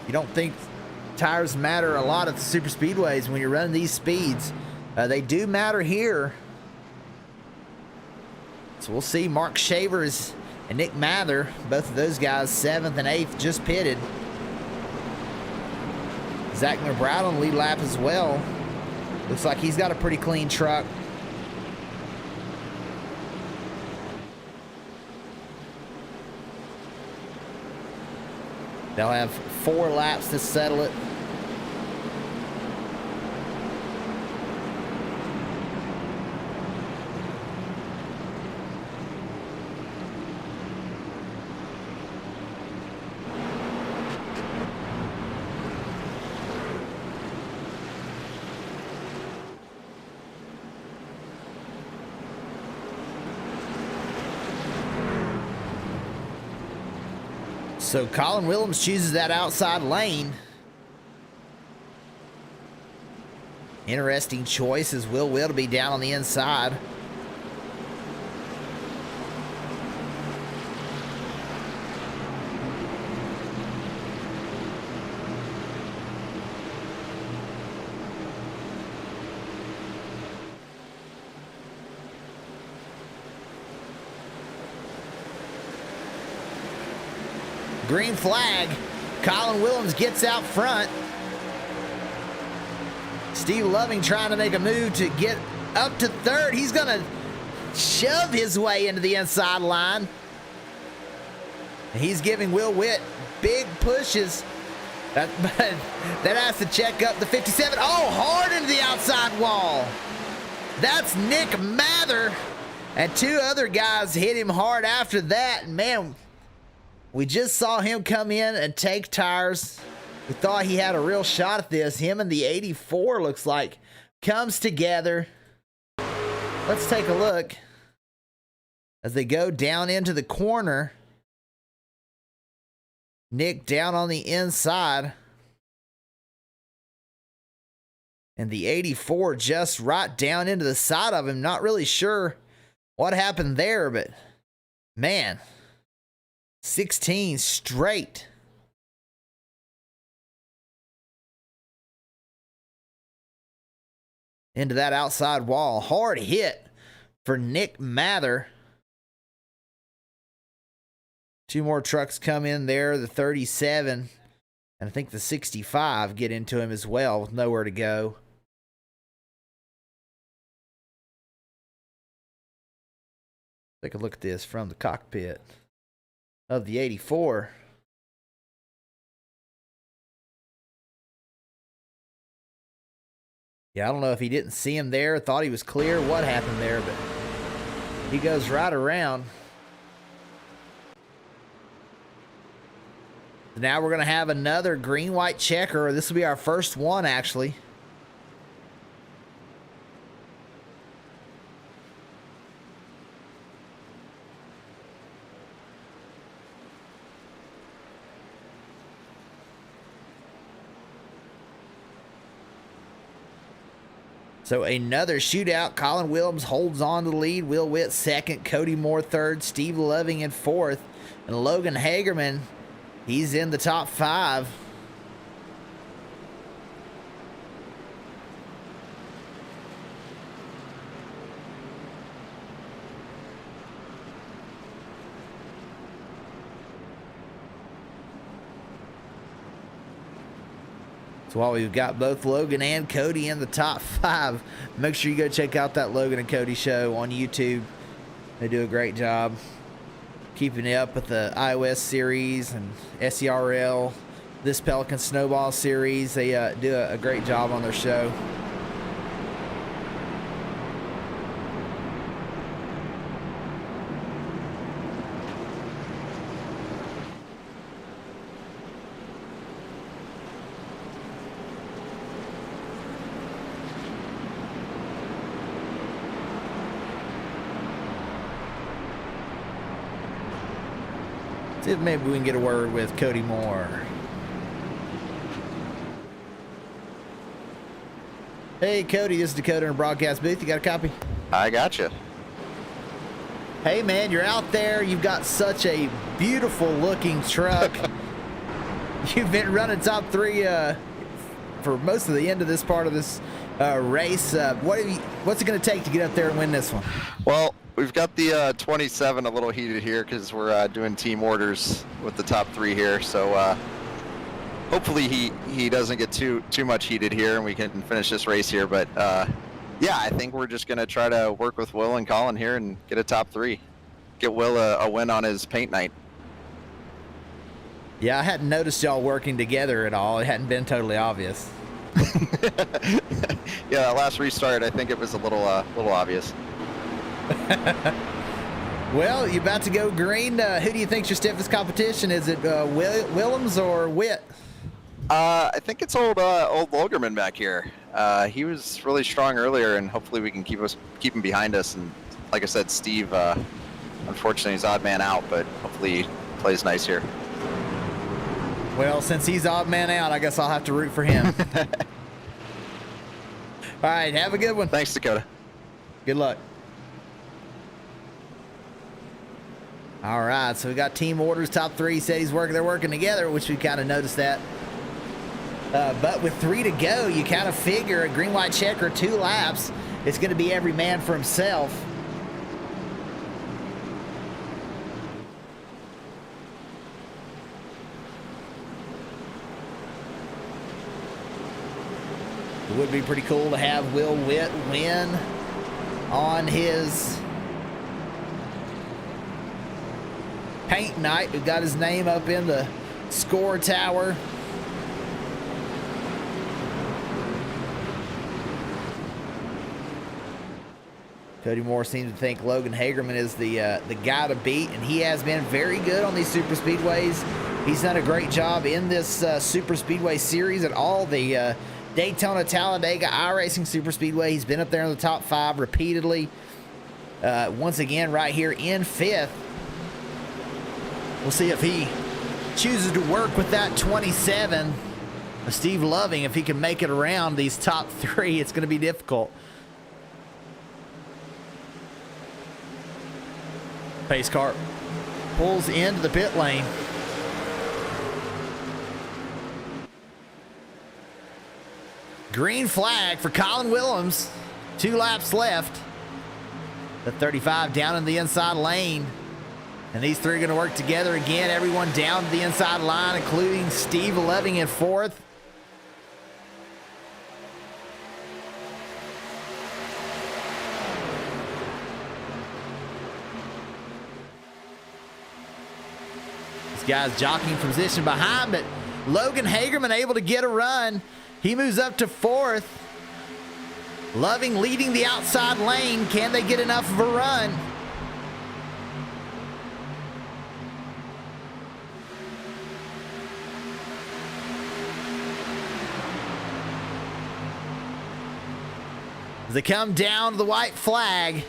You don't think tires matter a lot at the super speedways when you're running these speeds. They do matter here. So we'll see. Mark Shavers and Nick Mather, both of those guys, 7th and 8th, just pitted. Zach McBride on the lead lap as well. Looks like he's got a pretty clean truck. They'll have 4 laps to settle it. So Colin Willems chooses that outside lane. Interesting choice as Will to be down on the inside. Green flag. Colin Willems gets out front. Steve Loving trying to make a move to get up to third. He's going to shove his way into the inside line. He's giving Will Witt big pushes. That has to check up the 57. Oh, hard into the outside wall. That's Nick Mather. And 2 other guys hit him hard after that. Man, we just saw him come in and take tires. We thought he had a real shot at this. Him and the 84 looks like comes together. Let's take a look as they go down into the corner. Nick down on the inside. And the 84 just right down into the side of him. Not really sure what happened there, but man, 16 straight. Into that outside wall. Hard hit for Nick Mather. 2 more trucks come in there. The 37 and I think the 65 get into him as well with nowhere to go. Take a look at this from the cockpit of the 84. Yeah, I don't know if he didn't see him there, thought he was clear, what happened there, but he goes right around. Now we're going to have another green-white checker. This will be our first one, actually. So another shootout. Colin Willems holds on to the lead. Will Witt second. Cody Moore third. Steve Loving in fourth. And Logan Hagerman, he's in the top 5. So while we've got both Logan and Cody in the top 5, make sure you go check out that Logan and Cody show on YouTube. They do a great job keeping it up with the iOS series and SERL, this Pelican Snowball series. They do a great job on their show. See if maybe we can get a word with Cody Moore. Hey, Cody, this is Dakota in a broadcast booth. You got a copy? I got you. Hey, man, you're out there. You've got such a beautiful-looking truck. You've been running top 3 for most of the end of this part of this race. What's it going to take to get up there and win this one? Well, we've got the 27 a little heated here because we're doing team orders with the top 3 here. So hopefully he doesn't get too much heated here and we can finish this race here. But yeah, I think we're just going to try to work with Will and Colin here and get a top 3. Get Will a win on his paint night. Yeah, I hadn't noticed y'all working together at all. It hadn't been totally obvious. Yeah, that last restart, I think it was a little obvious. Well, you about to go green. Who do you think's your stiffest competition? Is it Willems or Witt? I think it's old Logerman back here. He was really strong earlier, and hopefully we can keep him behind us. And like I said, Steve, unfortunately, he's odd man out, but hopefully he plays nice here. Well, since he's odd man out, I guess I'll have to root for him. All right, have a good one. Thanks, Dakota. Good luck. All right, so we got team orders. Top three said they're working together, which we kind of noticed that. But with 3 to go, you kind of figure a green-white checker, 2 laps, it's going to be every man for himself. It would be pretty cool to have Will Witt win on his paint night. We've got his name up in the score tower. Cody Moore seems to think Logan Hagerman is the guy to beat, and he has been very good on these super speedways. He's done a great job in this super speedway series at all the Daytona, Talladega, iRacing Super Speedway. He's been up there in the top 5 repeatedly. Once again, right here in 5th. We'll see if he chooses to work with that 27 of Steve Loving. If he can make it around these top 3, it's going to be difficult. Pace car pulls into the pit lane. Green flag for Colin Willems. 2 laps left. The 35 down in the inside lane. And these 3 are going to work together again. Everyone down to the inside line, including Steve Loving in 4th. This guy's jockeying for position behind, but Logan Hagerman able to get a run. He moves up to 4th. Loving leading the outside lane. Can they get enough of a run? As they come down to the white flag,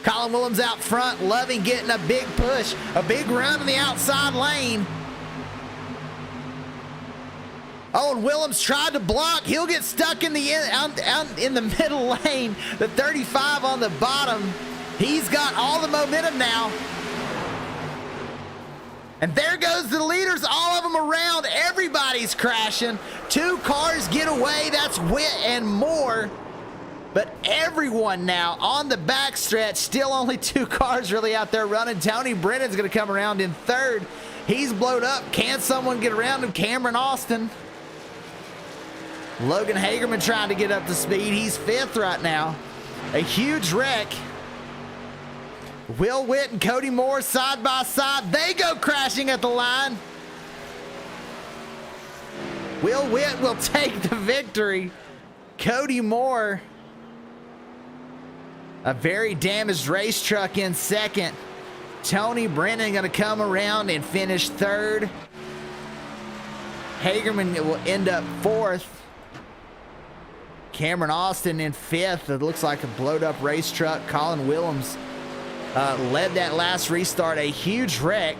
Colin Willems out front. Loving getting a big push, a big run in the outside lane. Oh, and Willems tried to block. He'll get stuck in the middle lane. The 35 on the bottom. He's got all the momentum now. And there goes the leaders, all of them around. Everybody's crashing. 2 cars get away. That's Witt and Moore. But everyone now on the backstretch. Still only 2 cars really out there running. Tony Brennan's going to come around in 3rd. He's blowed up. Can someone get around him? Cameron Austin. Logan Hagerman trying to get up to speed. He's 5th right now. A huge wreck. Will Witt and Cody Moore side by side. They go crashing at the line. Will Witt will take the victory. Cody Moore, a very damaged race truck, in 2nd. Tony Brennan going to come around and finish 3rd. Hagerman will end up 4th. Cameron Austin in 5th. It looks like a blowed up race truck. Colin Willems led that last restart. A huge wreck.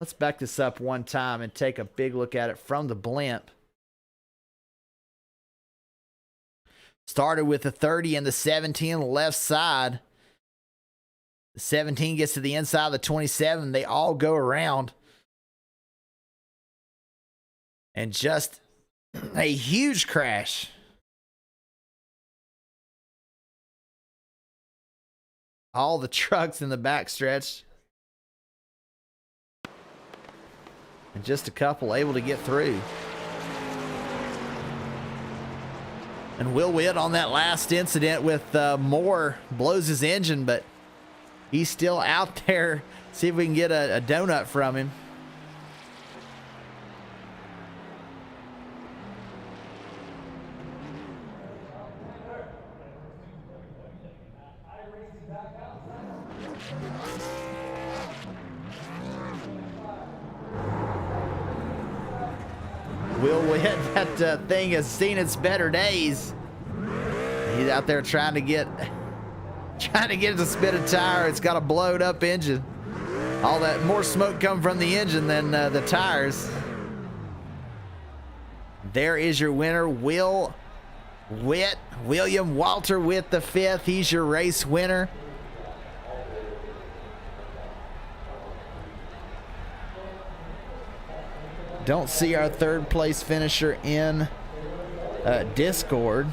Let's back this up one time and take a big look at it from the blimp. Started with the 30 and the 17 on the left side. The 17 gets to the inside of the 27. They all go around. And just a huge crash. All the trucks in the backstretch. And just a couple able to get through. And Will Witt on that last incident with Moore blows his engine, but he's still out there. See if we can get a donut from him. Will Witt, that thing has seen its better days. He's out there trying to get it to spit a tire. It's got a blowed up engine. All that more smoke come from the engine than the tires. There is your winner, Will Witt. William Walter with the 5th. He's your race winner. Don't see our 3rd place finisher in Discord.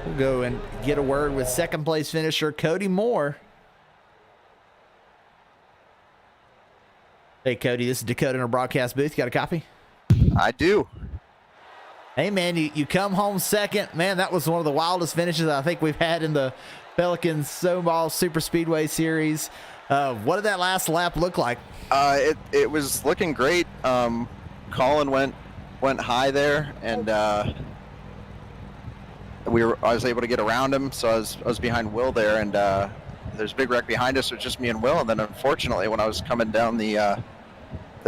We'll go and get a word with 2nd place finisher Cody Moore. Hey Cody, this is Dakota in our broadcast booth. You got a copy? I do. Hey man, you come home 2nd. Man, that was one of the wildest finishes I think we've had in the Pelican Snoballs Superspeedway series. What did that last lap look like? It was looking great. Colin went high there, and I was able to get around him, so I was behind Will there, and there's a big wreck behind us. It was just me and Will, and then unfortunately when I was coming down the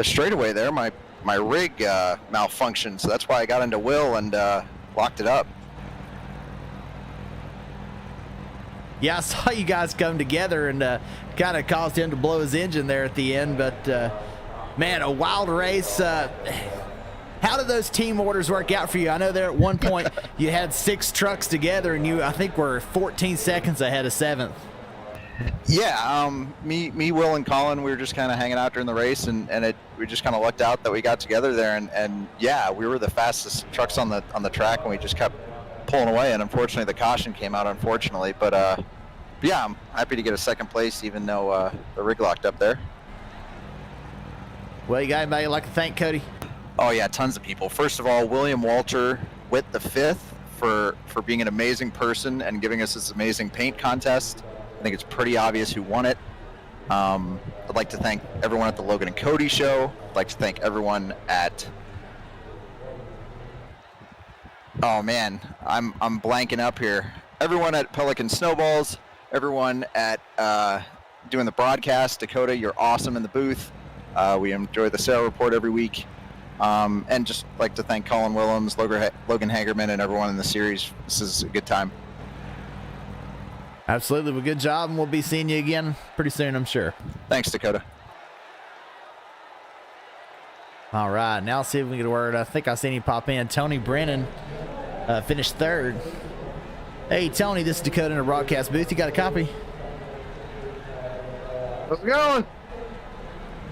straightaway there, my rig malfunctioned, so that's why I got into Will and locked it up. Yeah, I saw you guys come together and kind of caused him to blow his engine there at the end. But, man, a wild race. How did those team orders work out for you? I know there at one point you had 6 trucks together, and you, I think, were 14 seconds ahead of 7th. Yeah, me, Will, and Colin, we were just kind of hanging out during the race, and we just kind of lucked out that we got together there. And yeah, we were the fastest trucks on the track, and we just kept pulling away, and unfortunately the caution came out, unfortunately, but yeah, I'm happy to get a 2nd place even though the rig locked up there. Well, you got anybody you'd like to thank, Cody? Oh yeah, tons of people. First of all, William Walter with the 5th for being an amazing person and giving us this amazing paint contest. I think it's pretty obvious who won it. I'd like to thank everyone at the Logan and Cody show. I'd like to thank everyone at, oh man, I'm blanking up here. Everyone at Pelican Snoballs, everyone at doing the broadcast. Dakota, you're awesome in the booth. We enjoy the sale report every week. And just like to thank Colin Willems, Logan Hagerman, and everyone in the series. This is a good time. Absolutely. Well, good job, and we'll be seeing you again pretty soon, I'm sure. Thanks, Dakota. All right, now let's see if we can get a word. I think I seen you pop in. Tony Brennan finished 3rd. Hey, Tony, this is Dakota in a broadcast booth. You got a copy? How's it going?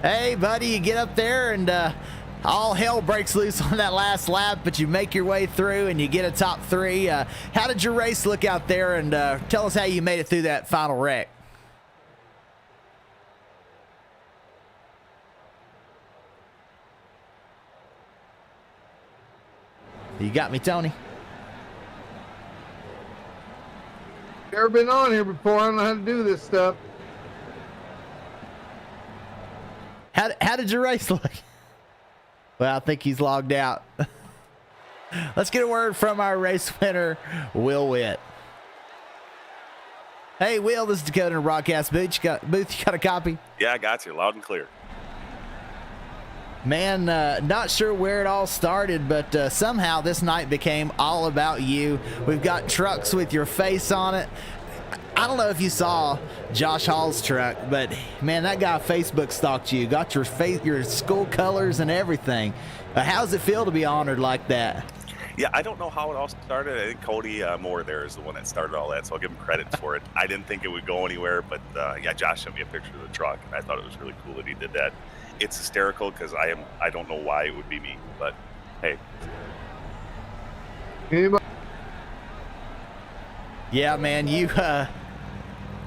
Hey, buddy, you get up there and all hell breaks loose on that last lap, but you make your way through and you get a top 3. How did your race look out there? And tell us how you made it through that final wreck. You got me, Tony? Never been on here before. I don't know how to do this stuff. How did your race look? Well, I think he's logged out. Let's get a word from our race winner, Will Witt. Hey, Will, this is Dakota in a broadcast booth. You got a copy? Yeah, I got you, loud and clear. Man, not sure where it all started, but somehow this night became all about you. We've got trucks with your face on it. I don't know if you saw Josh Hall's truck, but man, that guy Facebook stalked you. Got your face, your school colors and everything. How does it feel to be honored like that? Yeah, I don't know how it all started. I think Cody Moore there is the one that started all that, so I'll give him credit for it. I didn't think it would go anywhere, but yeah, Josh sent me a picture of the truck, and I thought it was really cool that he did that. It's hysterical because I don't know why it would be me, but hey. Anybody? Yeah, man,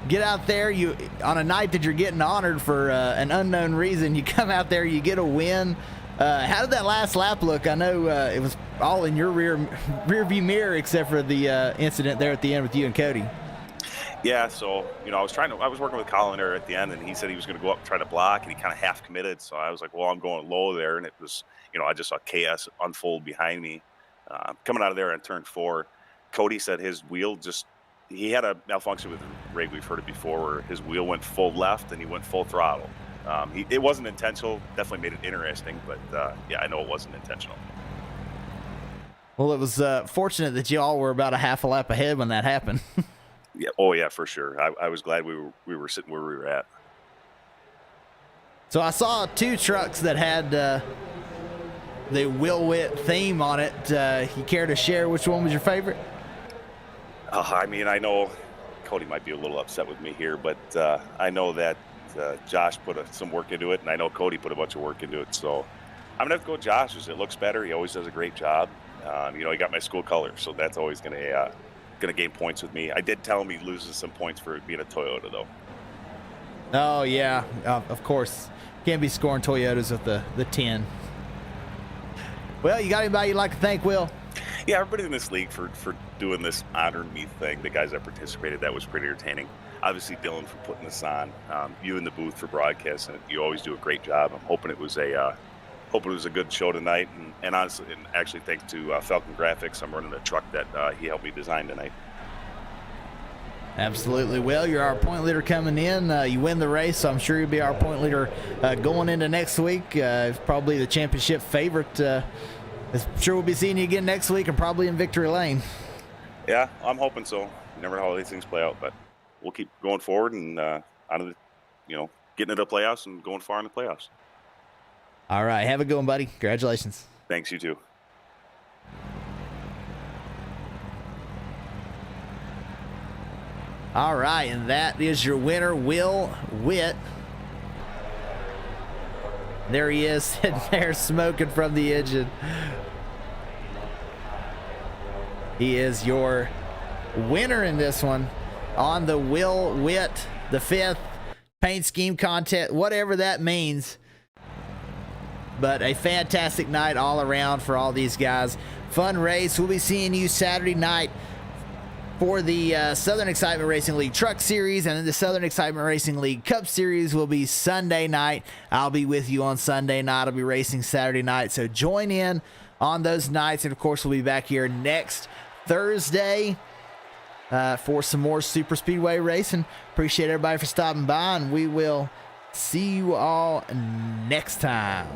get out there, you on a night that you're getting honored for an unknown reason, you come out there, you get a win. How did that last lap look? I know it was all in your rear view mirror except for the incident there at the end with you and Cody. Yeah, so I was working with Colin there at the end, and he said he was going to go up and try to block, and he kind of half committed. So I was like, well, I'm going low there, and it was, I just saw chaos unfold behind me. Coming out of there on turn 4, Cody said his wheel he had a malfunction with the rig. We've heard it before, where his wheel went full left and he went full throttle. It wasn't intentional. Definitely made it interesting, but yeah, I know it wasn't intentional. Well, it was fortunate that you all were about a half a lap ahead when that happened. Yeah. Oh, yeah, for sure. I was glad we were sitting where we were at. So I saw 2 trucks that had the Will Witt theme on it. You care to share which one was your favorite? I mean, I know Cody might be a little upset with me here, but I know that Josh put some work into it, and I know Cody put a bunch of work into it. So I'm gonna have to go with Josh. It looks better. He always does a great job. He got my school color, so that's always gonna gain points with me. I did tell him he loses some points for being a Toyota, though. Oh yeah, of course. Can't be scoring Toyotas with the 10. Well, you got anybody you'd like to thank, Will? Yeah, everybody in this league for doing this honor me thing. The guys that participated, that was pretty entertaining. Obviously, Dylan for putting this on. You in the booth for broadcasting. You always do a great job. I'm hoping it was a good show tonight. And honestly, and actually, thanks to Falcon Graphics, I'm running a truck that he helped me design tonight. Absolutely. Well, you're our point leader coming in. You win the race, so I'm sure you'll be our point leader going into next week. Probably the championship favorite. I'm sure we'll be seeing you again next week and probably in victory lane. Yeah, I'm hoping so. You never know how these things play out, but we'll keep going forward and getting into the playoffs and going far in the playoffs. All right. Have a good one, buddy. Congratulations. Thanks, you too. All right, and that is your winner, Will Witt. There he is, sitting there smoking from the engine. He is your winner in this one on the Will Witt, the 5th paint scheme contest, whatever that means. But a fantastic night all around for all these guys. Fun race. We'll be seeing you Saturday night for the Southern Excitement Racing League Truck Series, and then the Southern Excitement Racing League Cup Series will be Sunday night. I'll be with you on Sunday night. I'll be racing Saturday night, so join in on those nights. And, of course, we'll be back here next Thursday for some more Super Speedway racing. Appreciate everybody for stopping by, and we will see you all next time.